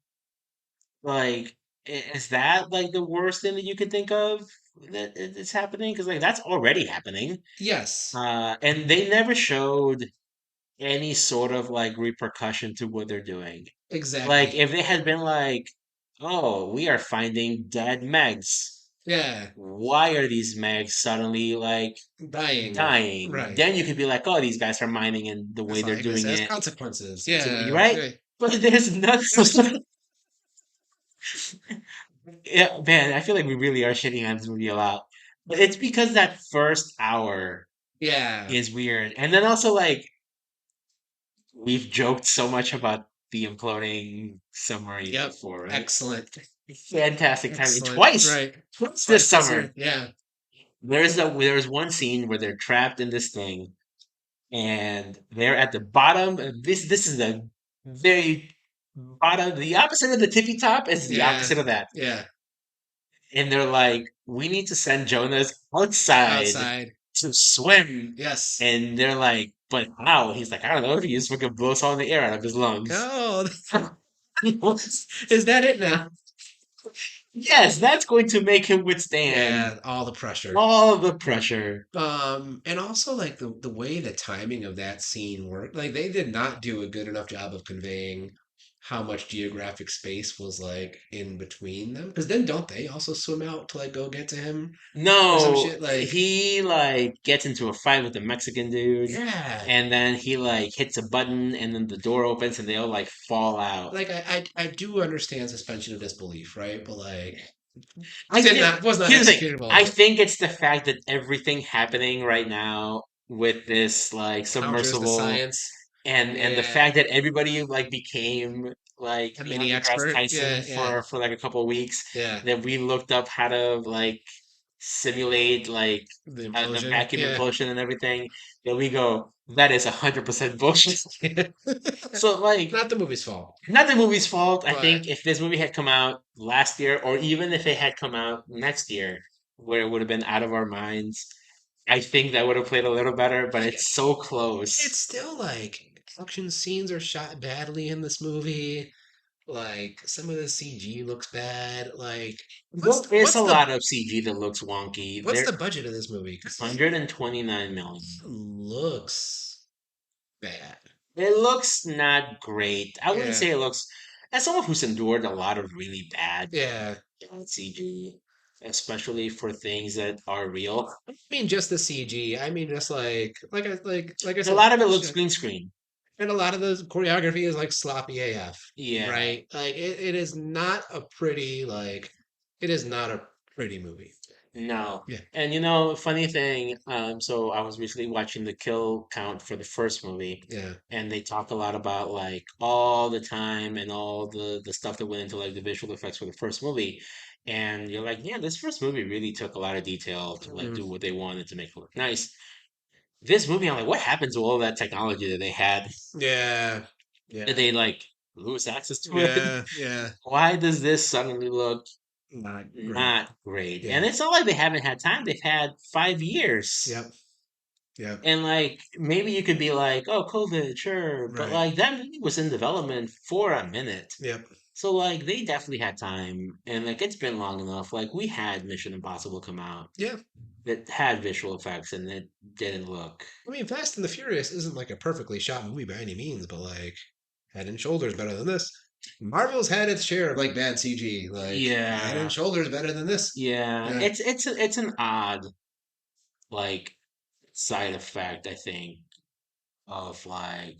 Speaker 1: like, is that like the worst thing that you could think of that is happening? Because like that's already happening.
Speaker 2: yes,
Speaker 1: And they never showed any sort of like repercussion to what they're doing. Like,
Speaker 2: exactly,
Speaker 1: if they had been like, "Oh, we are finding dead Megs.
Speaker 2: yeah,
Speaker 1: Why are these Megs suddenly like
Speaker 2: dying,
Speaker 1: dying?"
Speaker 2: right.
Speaker 1: Then you could be like, "Oh, these guys are mining and the way
Speaker 2: It's
Speaker 1: they're
Speaker 2: like this
Speaker 1: doing
Speaker 2: has
Speaker 1: it."
Speaker 2: consequences.
Speaker 1: So, you're
Speaker 2: Yeah,
Speaker 1: right,
Speaker 2: yeah.
Speaker 1: but there's nothing. Yeah, man, I feel like we really are shitting on this movie a lot. But it's because that first hour
Speaker 2: Yeah.
Speaker 1: is weird. And then also like we've joked so much about the imploding submarine
Speaker 2: Yep.
Speaker 1: before, right?
Speaker 2: Excellent.
Speaker 1: Fantastic timing.
Speaker 2: Excellent.
Speaker 1: Twice
Speaker 2: Right.
Speaker 1: this
Speaker 2: Twice this
Speaker 1: summer.
Speaker 2: year. Yeah.
Speaker 1: There's one scene where they're trapped in this thing and they're at the bottom. This is the very bottom. The opposite of the tippy top is the
Speaker 2: Yeah.
Speaker 1: opposite of that.
Speaker 2: Yeah.
Speaker 1: And they're like, we need to send Jonas outside
Speaker 2: Outside.
Speaker 1: to swim.
Speaker 2: Yes.
Speaker 1: And they're like, but how? He's like, I don't know. He just fucking blows all the air out of his lungs.
Speaker 2: Oh, is that it now?
Speaker 1: Yes, that's going to make him withstand
Speaker 2: Yeah, all the pressure.
Speaker 1: all the pressure.
Speaker 2: And also like the way the timing of that scene worked, like they did not do a good enough job of conveying how much geographic space was like in between them. Because then don't they also swim out to like go get to him or some
Speaker 1: No,
Speaker 2: shit? Like,
Speaker 1: he like gets into a fight with the Mexican dude,
Speaker 2: yeah,
Speaker 1: and then he like hits a button, and then the door opens, and they all like fall out.
Speaker 2: like I do understand suspension of disbelief, right? But like,
Speaker 1: I
Speaker 2: did
Speaker 1: think
Speaker 2: not was not
Speaker 1: here's the thing.
Speaker 2: executed
Speaker 1: I
Speaker 2: well.
Speaker 1: think it's the fact that everything happening right now with this like
Speaker 2: Counters the
Speaker 1: submersible
Speaker 2: science.
Speaker 1: and the
Speaker 2: Yeah,
Speaker 1: fact that everybody like became like
Speaker 2: a
Speaker 1: Neil
Speaker 2: mini
Speaker 1: deGrasse
Speaker 2: expert.
Speaker 1: Tyson
Speaker 2: Yeah, yeah,
Speaker 1: for like a couple of weeks,
Speaker 2: yeah.
Speaker 1: that we looked up how to like simulate like
Speaker 2: The
Speaker 1: the
Speaker 2: implosion.
Speaker 1: vacuum
Speaker 2: Yeah.
Speaker 1: implosion and everything, that we go, that is 100% bullshit. So like,
Speaker 2: Not the movie's fault,
Speaker 1: not the movie's fault. I
Speaker 2: but
Speaker 1: think if this movie had come out last year, or even if it had come out next year, where it would have been out of our minds, I think that would have played a little better, but
Speaker 2: like
Speaker 1: it's so
Speaker 2: it's
Speaker 1: close.
Speaker 2: still like action scenes are shot badly in this movie. Like some of the CG looks bad. Like
Speaker 1: There is
Speaker 2: what's
Speaker 1: a
Speaker 2: the
Speaker 1: lot of CG that looks wonky.
Speaker 2: what's
Speaker 1: There,
Speaker 2: the budget of this movie? 'Cause
Speaker 1: 129 million.
Speaker 2: it looks bad.
Speaker 1: It looks not great. I wouldn't
Speaker 2: Yeah,
Speaker 1: say it looks, as someone who's endured a lot of really bad
Speaker 2: yeah.
Speaker 1: CG, especially for things that are real.
Speaker 2: I mean, just the CG. I mean, just like I
Speaker 1: A
Speaker 2: said,
Speaker 1: lot of it looks
Speaker 2: shit.
Speaker 1: green screen.
Speaker 2: And a lot of the choreography is like sloppy AF,
Speaker 1: Yeah.
Speaker 2: right? Like it is not a pretty like it is not a pretty movie.
Speaker 1: No.
Speaker 2: Yeah,
Speaker 1: And funny thing, so I was recently watching the kill count for the first movie,
Speaker 2: yeah,
Speaker 1: and they talk a lot about like all the time and all the stuff that went into like the visual effects for the first movie. and you're like, yeah, this first movie really took a lot of detail to like
Speaker 2: Mm,
Speaker 1: do what they wanted to make it look nice. This movie, I'm like, what happened to all that technology that they had?
Speaker 2: yeah,
Speaker 1: Did
Speaker 2: yeah,
Speaker 1: they like lose access to it?
Speaker 2: yeah, yeah.
Speaker 1: Why does this suddenly look
Speaker 2: Not great.
Speaker 1: not great? And
Speaker 2: Yeah.
Speaker 1: it's not like they haven't had time. They've had 5 years.
Speaker 2: Yep. Yep.
Speaker 1: And like maybe you could be like, oh, COVID, sure, but
Speaker 2: Right.
Speaker 1: like that movie was in development for a minute.
Speaker 2: Yep.
Speaker 1: So like they definitely had time, and like it's been long enough. Like we had Mission Impossible come out
Speaker 2: Yeah.
Speaker 1: that had visual effects and it didn't look
Speaker 2: I mean, Fast and the Furious isn't like a perfectly shot movie by any means, but like Head and Shoulders better than this. Marvel's had its share of like bad CG, like Head and
Speaker 1: yeah,
Speaker 2: Shoulders better than this.
Speaker 1: yeah.
Speaker 2: Yeah.
Speaker 1: It's an odd like side effect, I think, of like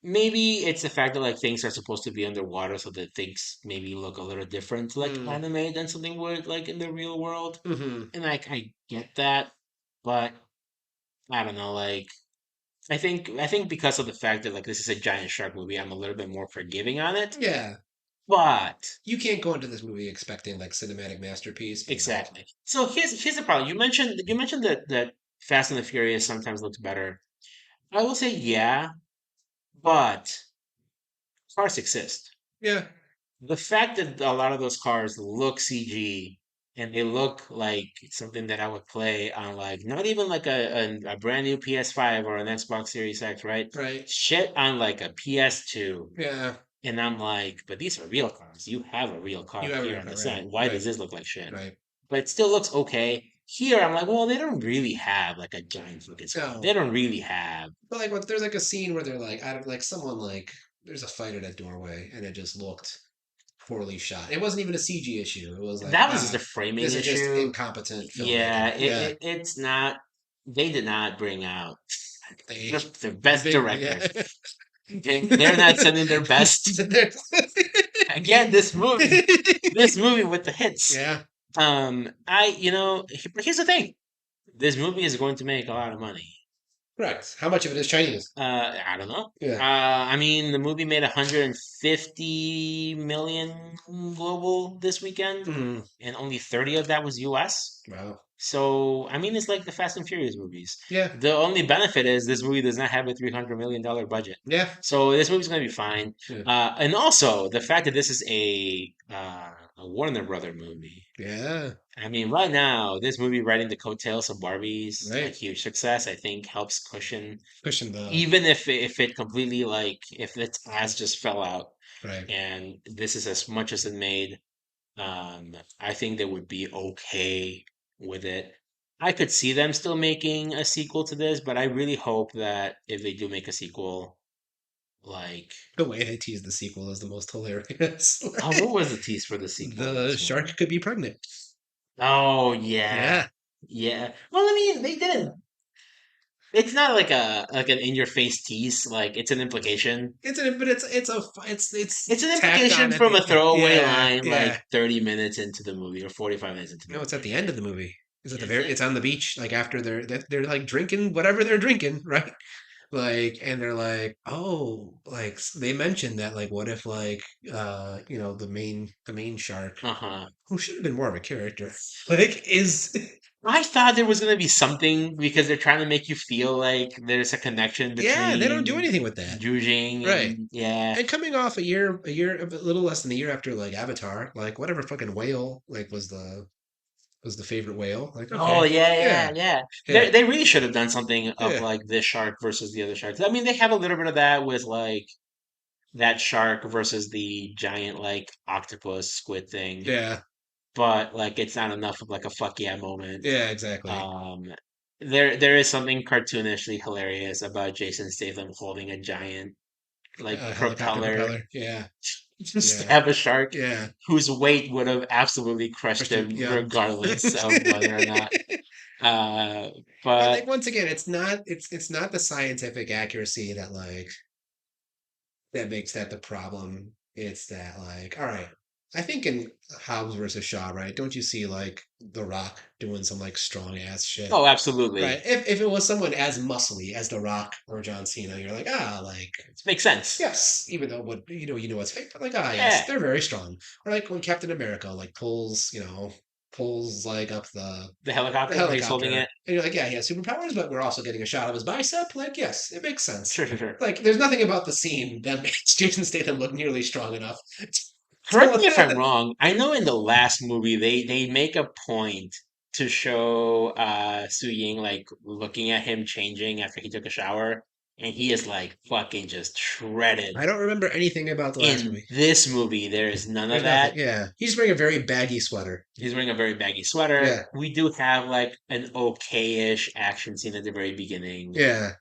Speaker 1: maybe it's the fact that like things are supposed to be underwater so that things maybe look a little different like
Speaker 2: Mm.
Speaker 1: anime than something would like in the real world.
Speaker 2: Hmm.
Speaker 1: And like I get that, but I don't know, like I think because of the fact that like this is a giant shark movie, I'm a little bit more forgiving on it.
Speaker 2: Yeah.
Speaker 1: But
Speaker 2: You can't go into this movie expecting like cinematic masterpiece, but like,
Speaker 1: exactly. So here's the problem. You mentioned that Fast and the Furious sometimes looks better. I will say yeah, but cars exist.
Speaker 2: yeah.
Speaker 1: The fact that a lot of those cars look CG and they look like something that I would play on like not even like a brand new PS5 or an Xbox Series X, right?
Speaker 2: Right.
Speaker 1: Shit on like a PS2.
Speaker 2: Yeah.
Speaker 1: And I'm like, but these are real cars. You have a real
Speaker 2: You
Speaker 1: car
Speaker 2: have a
Speaker 1: here
Speaker 2: real
Speaker 1: on the
Speaker 2: car, right?
Speaker 1: side. Why does
Speaker 2: Right.
Speaker 1: this look like shit?
Speaker 2: Right.
Speaker 1: But it still looks okay. Here, I'm like, well, they don't really have like a giant fucking squad. They
Speaker 2: No.
Speaker 1: don't really have.
Speaker 2: But like, what there's like a scene where they're like, out of like someone like, there's a fight at a doorway, and it just looked poorly shot. It wasn't even a CG issue. It was like,
Speaker 1: That was just a framing
Speaker 2: this is just
Speaker 1: issue.
Speaker 2: incompetent
Speaker 1: Yeah,
Speaker 2: filmmaking. Yeah,
Speaker 1: it's not. They did not bring out
Speaker 2: they
Speaker 1: the
Speaker 2: the
Speaker 1: best
Speaker 2: big
Speaker 1: director.
Speaker 2: yeah.
Speaker 1: Okay? They're not sending their best. Again, this movie with the hits.
Speaker 2: yeah,
Speaker 1: But here's the thing. This movie is going to make a lot of money.
Speaker 2: correct. How much of it is Chinese?
Speaker 1: I don't know.
Speaker 2: Yeah.
Speaker 1: I mean, the movie made 150 million global this weekend,
Speaker 2: Mm,
Speaker 1: and only 30 of that was US.
Speaker 2: wow.
Speaker 1: So, I mean, it's like the Fast and Furious movies.
Speaker 2: Yeah.
Speaker 1: The only benefit is this movie does not have a $300 million budget.
Speaker 2: Yeah.
Speaker 1: So this movie's going to be fine.
Speaker 2: Yeah.
Speaker 1: And also the fact that this is a Warner Brother movie.
Speaker 2: Yeah.
Speaker 1: I mean, right now, this movie riding the coattails of Barbie's like
Speaker 2: Right.
Speaker 1: huge success, I think helps cushion,
Speaker 2: Pushing the
Speaker 1: even if it completely like if its ass just fell out
Speaker 2: right.
Speaker 1: and this is as much as it made, I think they would be okay with it. I could see them still making a sequel to this, but I really hope that if they do make a sequel, like,
Speaker 2: The way they tease the sequel is the most hilarious.
Speaker 1: oh, what was the tease for the sequel in
Speaker 2: The
Speaker 1: this one?
Speaker 2: shark could be pregnant.
Speaker 1: Oh yeah,
Speaker 2: Yeah.
Speaker 1: yeah. Well, I mean, they didn't. It's not like a like an in your face tease. Like it's an implication.
Speaker 2: But it's
Speaker 1: It's an
Speaker 2: tacked
Speaker 1: implication
Speaker 2: on at
Speaker 1: from a
Speaker 2: the
Speaker 1: throwaway
Speaker 2: yeah,
Speaker 1: line like
Speaker 2: yeah.
Speaker 1: 30 minutes into the movie or 45 minutes into the
Speaker 2: No, it's at
Speaker 1: movie.
Speaker 2: the end of the movie. It's at the
Speaker 1: Is
Speaker 2: very.
Speaker 1: it?
Speaker 2: It's on the beach, like after they're like drinking whatever they're drinking, right? Like, and they're like, oh, like they mentioned that, like, what if like, the main shark,
Speaker 1: Uh-huh.
Speaker 2: who should have been more of a character, like, is
Speaker 1: I thought there was gonna be something because they're trying to make you feel like there's a connection
Speaker 2: yeah, they don't do
Speaker 1: between
Speaker 2: anything with that,
Speaker 1: Jujing
Speaker 2: right?
Speaker 1: and yeah.
Speaker 2: And coming off a little less than a year after like Avatar, like whatever fucking whale like was the favorite whale. Like,
Speaker 1: Oh
Speaker 2: okay,
Speaker 1: yeah, yeah,
Speaker 2: yeah,
Speaker 1: yeah.
Speaker 2: yeah,
Speaker 1: They really should have done something of
Speaker 2: yeah,
Speaker 1: like this shark versus the other sharks. I mean, they have a little bit of that with like that shark versus the giant like octopus squid thing,
Speaker 2: yeah,
Speaker 1: but like it's not enough of like a fuck yeah moment.
Speaker 2: yeah, exactly.
Speaker 1: Um, there is something cartoonishly hilarious about Jason Statham holding a giant like
Speaker 2: Helicopter
Speaker 1: propeller
Speaker 2: propeller. Yeah,
Speaker 1: to
Speaker 2: yeah,
Speaker 1: stab a shark
Speaker 2: yeah.
Speaker 1: whose weight would have absolutely crushed
Speaker 2: Question.
Speaker 1: him
Speaker 2: Yeah.
Speaker 1: regardless of whether or not. Uh,
Speaker 2: But
Speaker 1: but
Speaker 2: like once again, it's not the scientific accuracy that makes that the problem. It's that like, all right. I think in Hobbs versus Shaw, right? Don't you see like The Rock doing some like strong ass shit?
Speaker 1: Oh,
Speaker 2: Right.
Speaker 1: absolutely.
Speaker 2: If it was someone as muscly as The Rock or John Cena, you're like, ah, like
Speaker 1: It makes sense.
Speaker 2: yes, even though what you know what's fake, but like ah yes,
Speaker 1: Yeah.
Speaker 2: they're very strong. Or like when Captain America like pulls like up
Speaker 1: The
Speaker 2: the
Speaker 1: helicopter, he's holding
Speaker 2: helicopter,
Speaker 1: it.
Speaker 2: and you're like, yeah, he has superpowers, but we're also getting a shot of his bicep. Like, yes, it makes sense.
Speaker 1: Sure, sure, sure.
Speaker 2: Like, there's nothing about the scene that makes Jason Statham look nearly strong enough.
Speaker 1: Correct me if I'm wrong. I know in the last movie they make a point to show Su Ying like looking at him changing after he took a shower, and he is like fucking just shredded.
Speaker 2: I don't remember anything about the last
Speaker 1: In
Speaker 2: movie.
Speaker 1: this movie, there is none of
Speaker 2: There's nothing.
Speaker 1: that.
Speaker 2: Yeah, he's wearing a very baggy sweater.
Speaker 1: He's wearing a very baggy sweater.
Speaker 2: Yeah,
Speaker 1: We do have like an okay-ish action scene at the very beginning.
Speaker 2: yeah.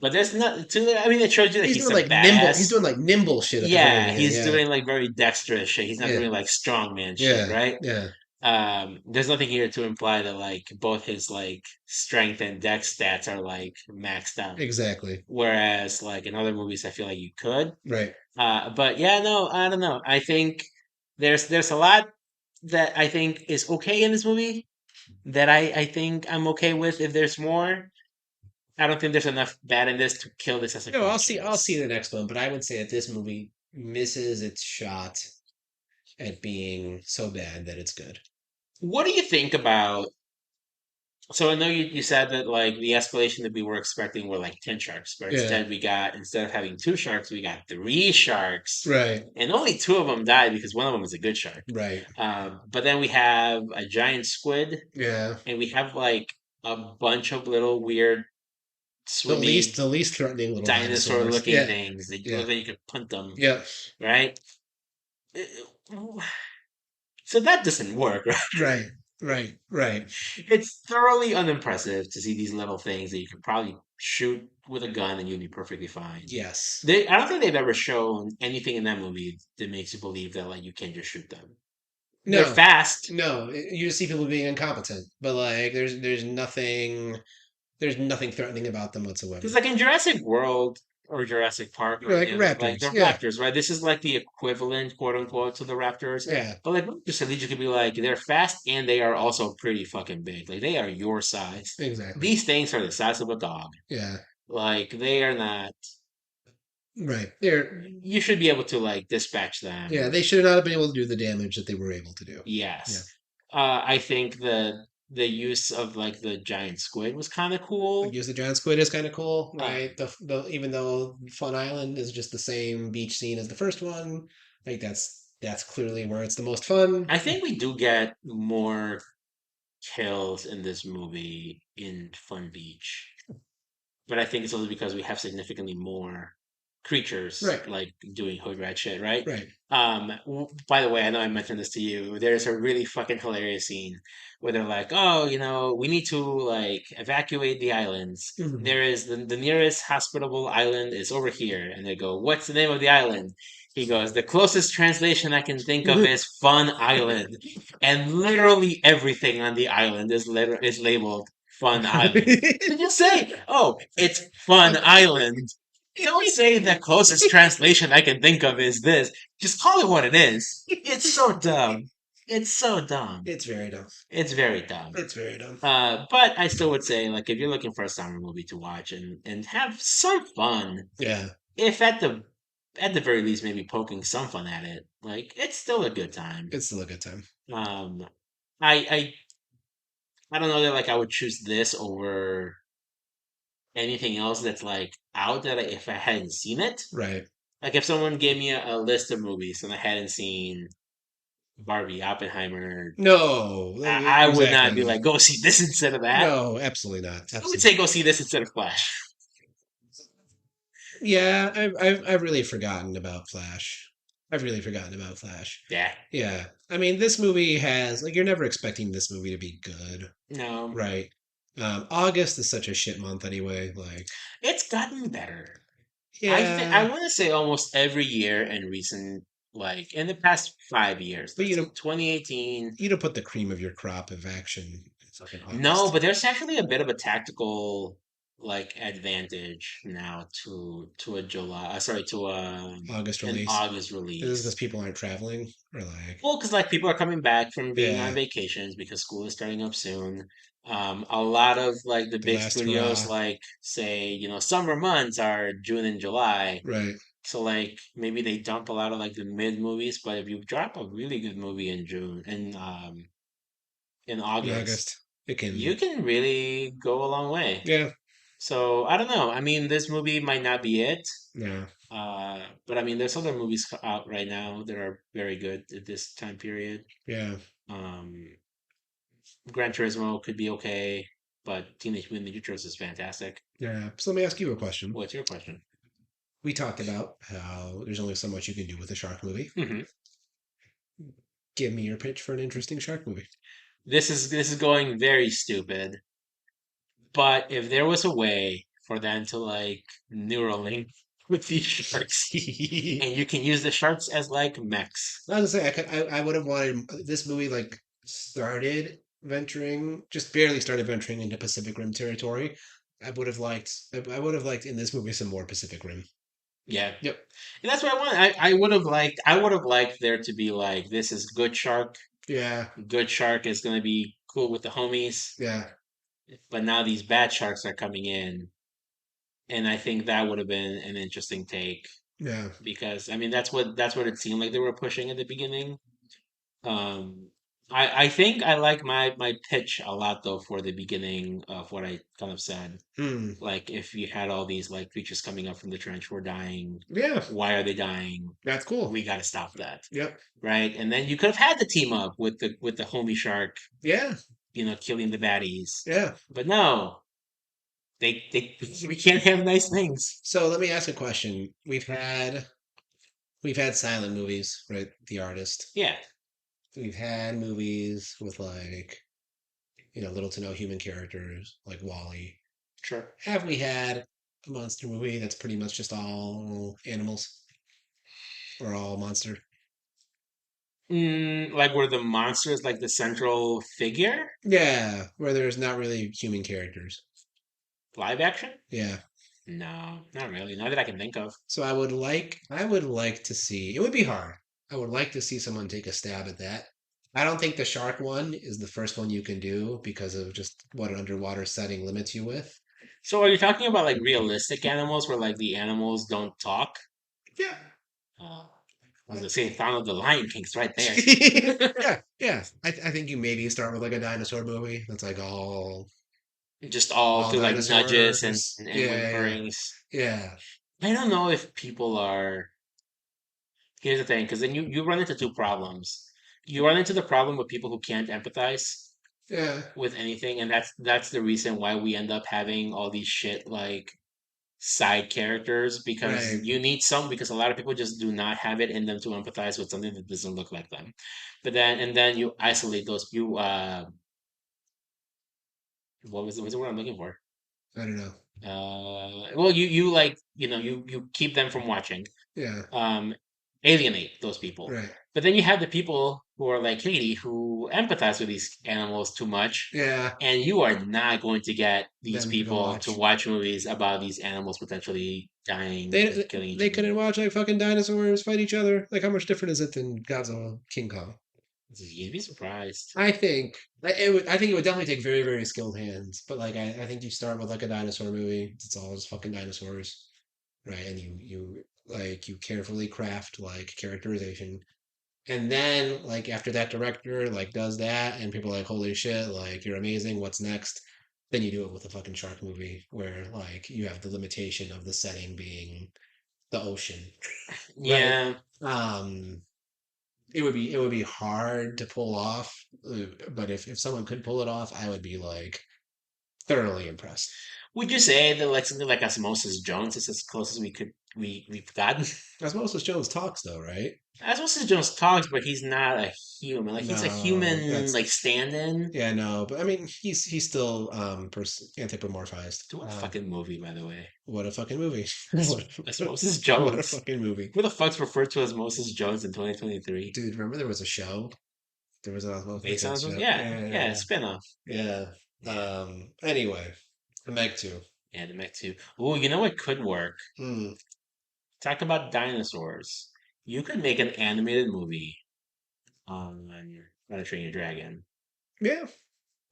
Speaker 1: But there's not too, I mean, it shows you that
Speaker 2: He's
Speaker 1: he's
Speaker 2: doing
Speaker 1: some
Speaker 2: like nimble. He's
Speaker 1: badass.
Speaker 2: doing like nimble shit at the very
Speaker 1: Yeah,
Speaker 2: beginning.
Speaker 1: he's
Speaker 2: Yeah,
Speaker 1: doing like very dexterous shit. He's not
Speaker 2: yeah,
Speaker 1: doing like strongman shit,
Speaker 2: yeah,
Speaker 1: right?
Speaker 2: yeah.
Speaker 1: There's nothing here to imply that like both his like strength and dex stats are like maxed out.
Speaker 2: Exactly.
Speaker 1: Whereas like in other movies, I feel like you could.
Speaker 2: Right.
Speaker 1: But yeah, no, I don't know. I think there's a lot that I think is okay in this movie that I think I'm okay with if there's more. I don't think there's enough bad in this to kill this as a
Speaker 2: No, I'll see
Speaker 1: franchise.
Speaker 2: the next one, but I would say that this movie misses its shot at being so bad that it's good.
Speaker 1: What do you think about? So I know you said that like the escalation that we were expecting were like 10 sharks, but
Speaker 2: Yeah.
Speaker 1: instead of having two sharks, we got three sharks,
Speaker 2: Right.
Speaker 1: and only two of them died because one of them is a good shark.
Speaker 2: Right.
Speaker 1: But then we have a giant squid,
Speaker 2: Yeah.
Speaker 1: and we have like a bunch of little weird swimmy
Speaker 2: The least threatening little
Speaker 1: dinosaur
Speaker 2: dinosaurs.
Speaker 1: looking
Speaker 2: Yeah.
Speaker 1: things that
Speaker 2: Yeah.
Speaker 1: look like you could punt them,
Speaker 2: Yeah.
Speaker 1: right? So that doesn't work, right?
Speaker 2: Right. Right. Right.
Speaker 1: It's thoroughly unimpressive to see these little things that you could probably shoot with a gun and you'd be perfectly fine.
Speaker 2: Yes.
Speaker 1: I don't think they've ever shown anything in that movie that makes you believe that like you can just shoot them. They're
Speaker 2: No.
Speaker 1: fast.
Speaker 2: No. You just see people being incompetent, but like there's nothing threatening about them
Speaker 1: Because
Speaker 2: whatsoever.
Speaker 1: like in Jurassic World or Jurassic Park,
Speaker 2: They're like
Speaker 1: like
Speaker 2: raptors.
Speaker 1: they're
Speaker 2: Yeah.
Speaker 1: raptors, right? This is like the equivalent, quote unquote, to the raptors.
Speaker 2: Yeah.
Speaker 1: But like just at least you could be like they're fast and they are also pretty fucking big. Like they are your size.
Speaker 2: Exactly.
Speaker 1: These things are the size of a dog.
Speaker 2: Yeah.
Speaker 1: Like they are not.
Speaker 2: Right. They're
Speaker 1: You should be able to like dispatch
Speaker 2: yeah,
Speaker 1: them.
Speaker 2: they should not have been able to do the damage that they were able to do. Yeah.
Speaker 1: Yes. I think the use of like the giant squid was kind of
Speaker 2: Like
Speaker 1: cool.
Speaker 2: use the giant squid is kind of cool,
Speaker 1: Uh,
Speaker 2: right? The even though Fun Island is just the same beach scene as the first one, like that's clearly where it's the most fun.
Speaker 1: I think we do get more kills in this movie in Fun Beach, but I think it's only because we have significantly more creatures
Speaker 2: Right.
Speaker 1: like doing hood rat shit, right?
Speaker 2: Right.
Speaker 1: By the way, I know I mentioned this to you. There's a really fucking hilarious scene where they're like, "Oh, we need to like evacuate the islands.
Speaker 2: Mhm.
Speaker 1: There is the nearest hospitable island is over here." And they go, "What's the name of the island?" He goes, "The closest translation I can think of is Fun Island." And literally everything on the island is labeled Fun Island. Did you say, "Oh, it's Fun Island"? Don't say the closest translation I can think of is this. Just call it what it is. It's so dumb. It's so dumb.
Speaker 2: It's very dumb.
Speaker 1: It's very dumb.
Speaker 2: It's very dumb.
Speaker 1: But I still would say, like, if you're looking for a summer movie to watch and have some fun,
Speaker 2: Yeah.
Speaker 1: if at the very least maybe poking some fun at it, like it's still a good time.
Speaker 2: It's still a good time.
Speaker 1: Um, I I I don't know that like I would choose this over anything else that's like out that if I hadn't seen it.
Speaker 2: Right.
Speaker 1: Like if someone gave me a list of movies and I hadn't seen Barbie, Oppenheimer,
Speaker 2: No,
Speaker 1: I would not be
Speaker 2: exactly.
Speaker 1: like, go see this instead of that.
Speaker 2: No, absolutely not.
Speaker 1: I would
Speaker 2: Absolutely.
Speaker 1: say go see this instead of Flash.
Speaker 2: Yeah, I've really forgotten about Flash. I've really forgotten about Flash.
Speaker 1: Yeah.
Speaker 2: Yeah. I mean, this movie has like you're never expecting this movie to be good,
Speaker 1: No,
Speaker 2: right? August is such a shit month anyway. Like,
Speaker 1: it's gotten better. I
Speaker 2: yeah,
Speaker 1: want to say almost every year in recent, like in the past 5 years,
Speaker 2: but
Speaker 1: let's say 2018.
Speaker 2: you don't put the cream of your crop of action in fucking
Speaker 1: No,
Speaker 2: August.
Speaker 1: but there's actually a bit of a tactical. like advantage now to a July, sorry, to
Speaker 2: August
Speaker 1: an
Speaker 2: release.
Speaker 1: August
Speaker 2: Is this because
Speaker 1: release.
Speaker 2: people aren't traveling or like
Speaker 1: Well, because like people are coming back from being on
Speaker 2: yeah,
Speaker 1: vacations because school is starting up soon. A lot of like the
Speaker 2: the
Speaker 1: big
Speaker 2: last
Speaker 1: studios,
Speaker 2: hurrah.
Speaker 1: like say, summer months are June and July.
Speaker 2: Right.
Speaker 1: So like maybe they dump a lot of like the mid movies, but if you drop a really good movie in June and in
Speaker 2: In
Speaker 1: August,
Speaker 2: August. It
Speaker 1: you
Speaker 2: can
Speaker 1: can really go a long way.
Speaker 2: yeah,
Speaker 1: So I don't know. I mean, this movie might not be it.
Speaker 2: yeah,
Speaker 1: But I mean, there's other movies out right now that are very good at this time period.
Speaker 2: yeah,
Speaker 1: Um, Gran Turismo could be okay, but Teenage Mutant Ninja Turtles is fantastic.
Speaker 2: yeah. So let me ask you a question.
Speaker 1: What's your question?
Speaker 2: We talked about how there's only so much you can do with a shark movie.
Speaker 1: Hmm.
Speaker 2: Give me your pitch for an interesting shark movie.
Speaker 1: This is going very stupid, but if there was a way for them to like Neuralink with these sharks,
Speaker 2: I
Speaker 1: and you can use the sharks as like mechs.
Speaker 2: was gonna say I would have wanted this movie like started venturing, just barely started venturing into Pacific Rim territory. I would have liked in this movie some more Pacific Rim.
Speaker 1: Yeah,
Speaker 2: Yep.
Speaker 1: and that's what I want. I would have liked there to be like this is good shark.
Speaker 2: Yeah.
Speaker 1: Good shark is gonna be cool with the homies,
Speaker 2: Yeah.
Speaker 1: but now these bad sharks are coming in, and I think that would have been an interesting take
Speaker 2: Yeah.
Speaker 1: because I mean that's what it seemed like they were pushing at the beginning. Um, I think I like my pitch a lot though for the beginning of what I kind of said.
Speaker 2: Hmm.
Speaker 1: Like if you had all these like creatures coming up from the trench who are dying,
Speaker 2: Yeah.
Speaker 1: why are they dying?
Speaker 2: That's cool.
Speaker 1: We got to stop that,
Speaker 2: Yep.
Speaker 1: right? And then you could have had the team up with the homie shark,
Speaker 2: Yeah.
Speaker 1: killing the baddies.
Speaker 2: Yeah.
Speaker 1: But no, they we can't have nice things.
Speaker 2: So let me ask a question. We've had silent movies, right? The Artist.
Speaker 1: Yeah,
Speaker 2: We've had movies with like, little to no human characters, like Wally.
Speaker 1: sure.
Speaker 2: Have we had a monster movie that's pretty much just all animals or all monster?
Speaker 1: Like where the monster is like the central figure,
Speaker 2: Yeah, where there's not really human characters.
Speaker 1: live action?
Speaker 2: Yeah.
Speaker 1: No, not really. Not that I can think of.
Speaker 2: So I would like to see, it would be hard. I would like to see someone take a stab at that. I don't think the shark one is the first one you can do because of just what an underwater setting limits you with.
Speaker 1: So are you talking about like realistic animals where like the animals don't talk?
Speaker 2: Yeah.
Speaker 1: I was gonna say Donald the Lion King's right there.
Speaker 2: Yeah, yeah. I think you maybe start with like a dinosaur movie that's like
Speaker 1: Just all
Speaker 2: all
Speaker 1: through like nudges and,
Speaker 2: dinosaurs.
Speaker 1: and
Speaker 2: Yeah,
Speaker 1: whimperings.
Speaker 2: yeah,
Speaker 1: I don't know if people are. Here's the thing, because then you run into two problems. You run into the problem with people who can't empathize
Speaker 2: yeah,
Speaker 1: with anything, and that's the reason why we end up having all these shit like side characters because
Speaker 2: right.
Speaker 1: you need some because a lot of people just do not have it in them to empathize with something that doesn't look like them. But then you isolate those you what's the word I'm looking for?
Speaker 2: I don't know.
Speaker 1: Well you like you keep them from watching,
Speaker 2: Yeah,
Speaker 1: um, alienate those people.
Speaker 2: right.
Speaker 1: But then you have the people who are like Katie who empathize with these animals too much,
Speaker 2: Yeah,
Speaker 1: and you are not going to get these
Speaker 2: them to go
Speaker 1: people to
Speaker 2: watch.
Speaker 1: watch movies about these animals potentially dying and
Speaker 2: They
Speaker 1: killing each
Speaker 2: they
Speaker 1: other.
Speaker 2: couldn't watch like fucking dinosaurs fight each other. Like how much different is it than Godzilla, King Kong?
Speaker 1: You'd be surprised.
Speaker 2: I think I think it would definitely take very very skilled hands. But like I think you start with like a dinosaur movie. It's all just fucking dinosaurs, right? And you carefully craft like characterization. And then like after that director like does that and people are like holy shit like you're amazing what's next, then you do it with a fucking shark movie where like you have the limitation of the setting being the ocean, right?
Speaker 1: Yeah.
Speaker 2: um it would be hard to pull off, but if someone could pull it off I would be like thoroughly impressed.
Speaker 1: Would you say that like something like Osmosis Jones is as close as we've gotten?
Speaker 2: Osmosis Jones talks though, right?
Speaker 1: Osmosis Jones talks, but he's not a human. Like he's a
Speaker 2: No,
Speaker 1: human
Speaker 2: that's
Speaker 1: like stand-in.
Speaker 2: yeah, no, but I mean he's still anthropomorphized.
Speaker 1: To what fucking movie, by the way?
Speaker 2: What a fucking movie.
Speaker 1: Osmosis
Speaker 2: What a
Speaker 1: Jones.
Speaker 2: fucking movie.
Speaker 1: Who the fuck's referred to as Moses Jones in 2023?
Speaker 2: Dude, remember there was a show? There was a
Speaker 1: Based on
Speaker 2: Osmosis
Speaker 1: Osmosis?
Speaker 2: show.
Speaker 1: Yeah,
Speaker 2: Yeah,
Speaker 1: yeah, spin-off.
Speaker 2: yeah, yeah.
Speaker 1: Yeah.
Speaker 2: Anyway, Meg 2.
Speaker 1: Anime too. Oh, you know what could work?
Speaker 2: Hmm.
Speaker 1: Talk about dinosaurs. You could make an animated movie on How to Train Your Dragon,
Speaker 2: Yeah.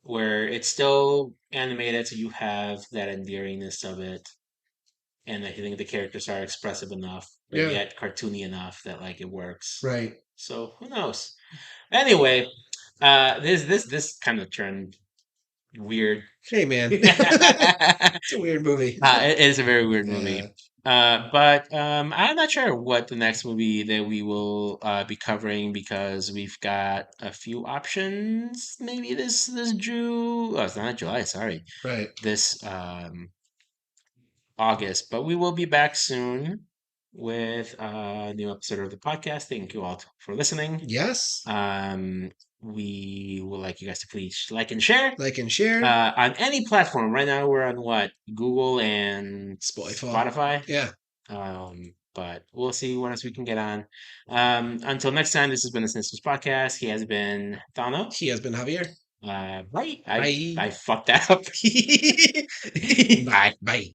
Speaker 1: where it's still animated, so you have that endearingness of it, and I think the characters are expressive enough, but
Speaker 2: Yeah.
Speaker 1: yet cartoony enough that like it works.
Speaker 2: Right.
Speaker 1: So who knows? Anyway, this kind of turned weird.
Speaker 2: Hey, man.
Speaker 1: It
Speaker 2: It's a weird movie.
Speaker 1: is a very weird movie.
Speaker 2: Yeah.
Speaker 1: But I'm not sure what the next movie that we will be covering because we've got a few options. Maybe this June. Oh, it's not July. Sorry,
Speaker 2: Right.
Speaker 1: this August. But we will be back soon with a new episode of the podcast. Thank you all for listening.
Speaker 2: Yes.
Speaker 1: Um, we would like you guys to please like and share
Speaker 2: Like and share.
Speaker 1: on any platform. Right now, we're on what? Google and
Speaker 2: Spotify.
Speaker 1: Spotify.
Speaker 2: Yeah.
Speaker 1: But we'll see what else we can get on. Until next time, this has been the Cine-Scoots podcast. He has been Thano.
Speaker 2: He has been Javier.
Speaker 1: Right. I
Speaker 2: Bye.
Speaker 1: fucked that up. Bye.
Speaker 2: Bye.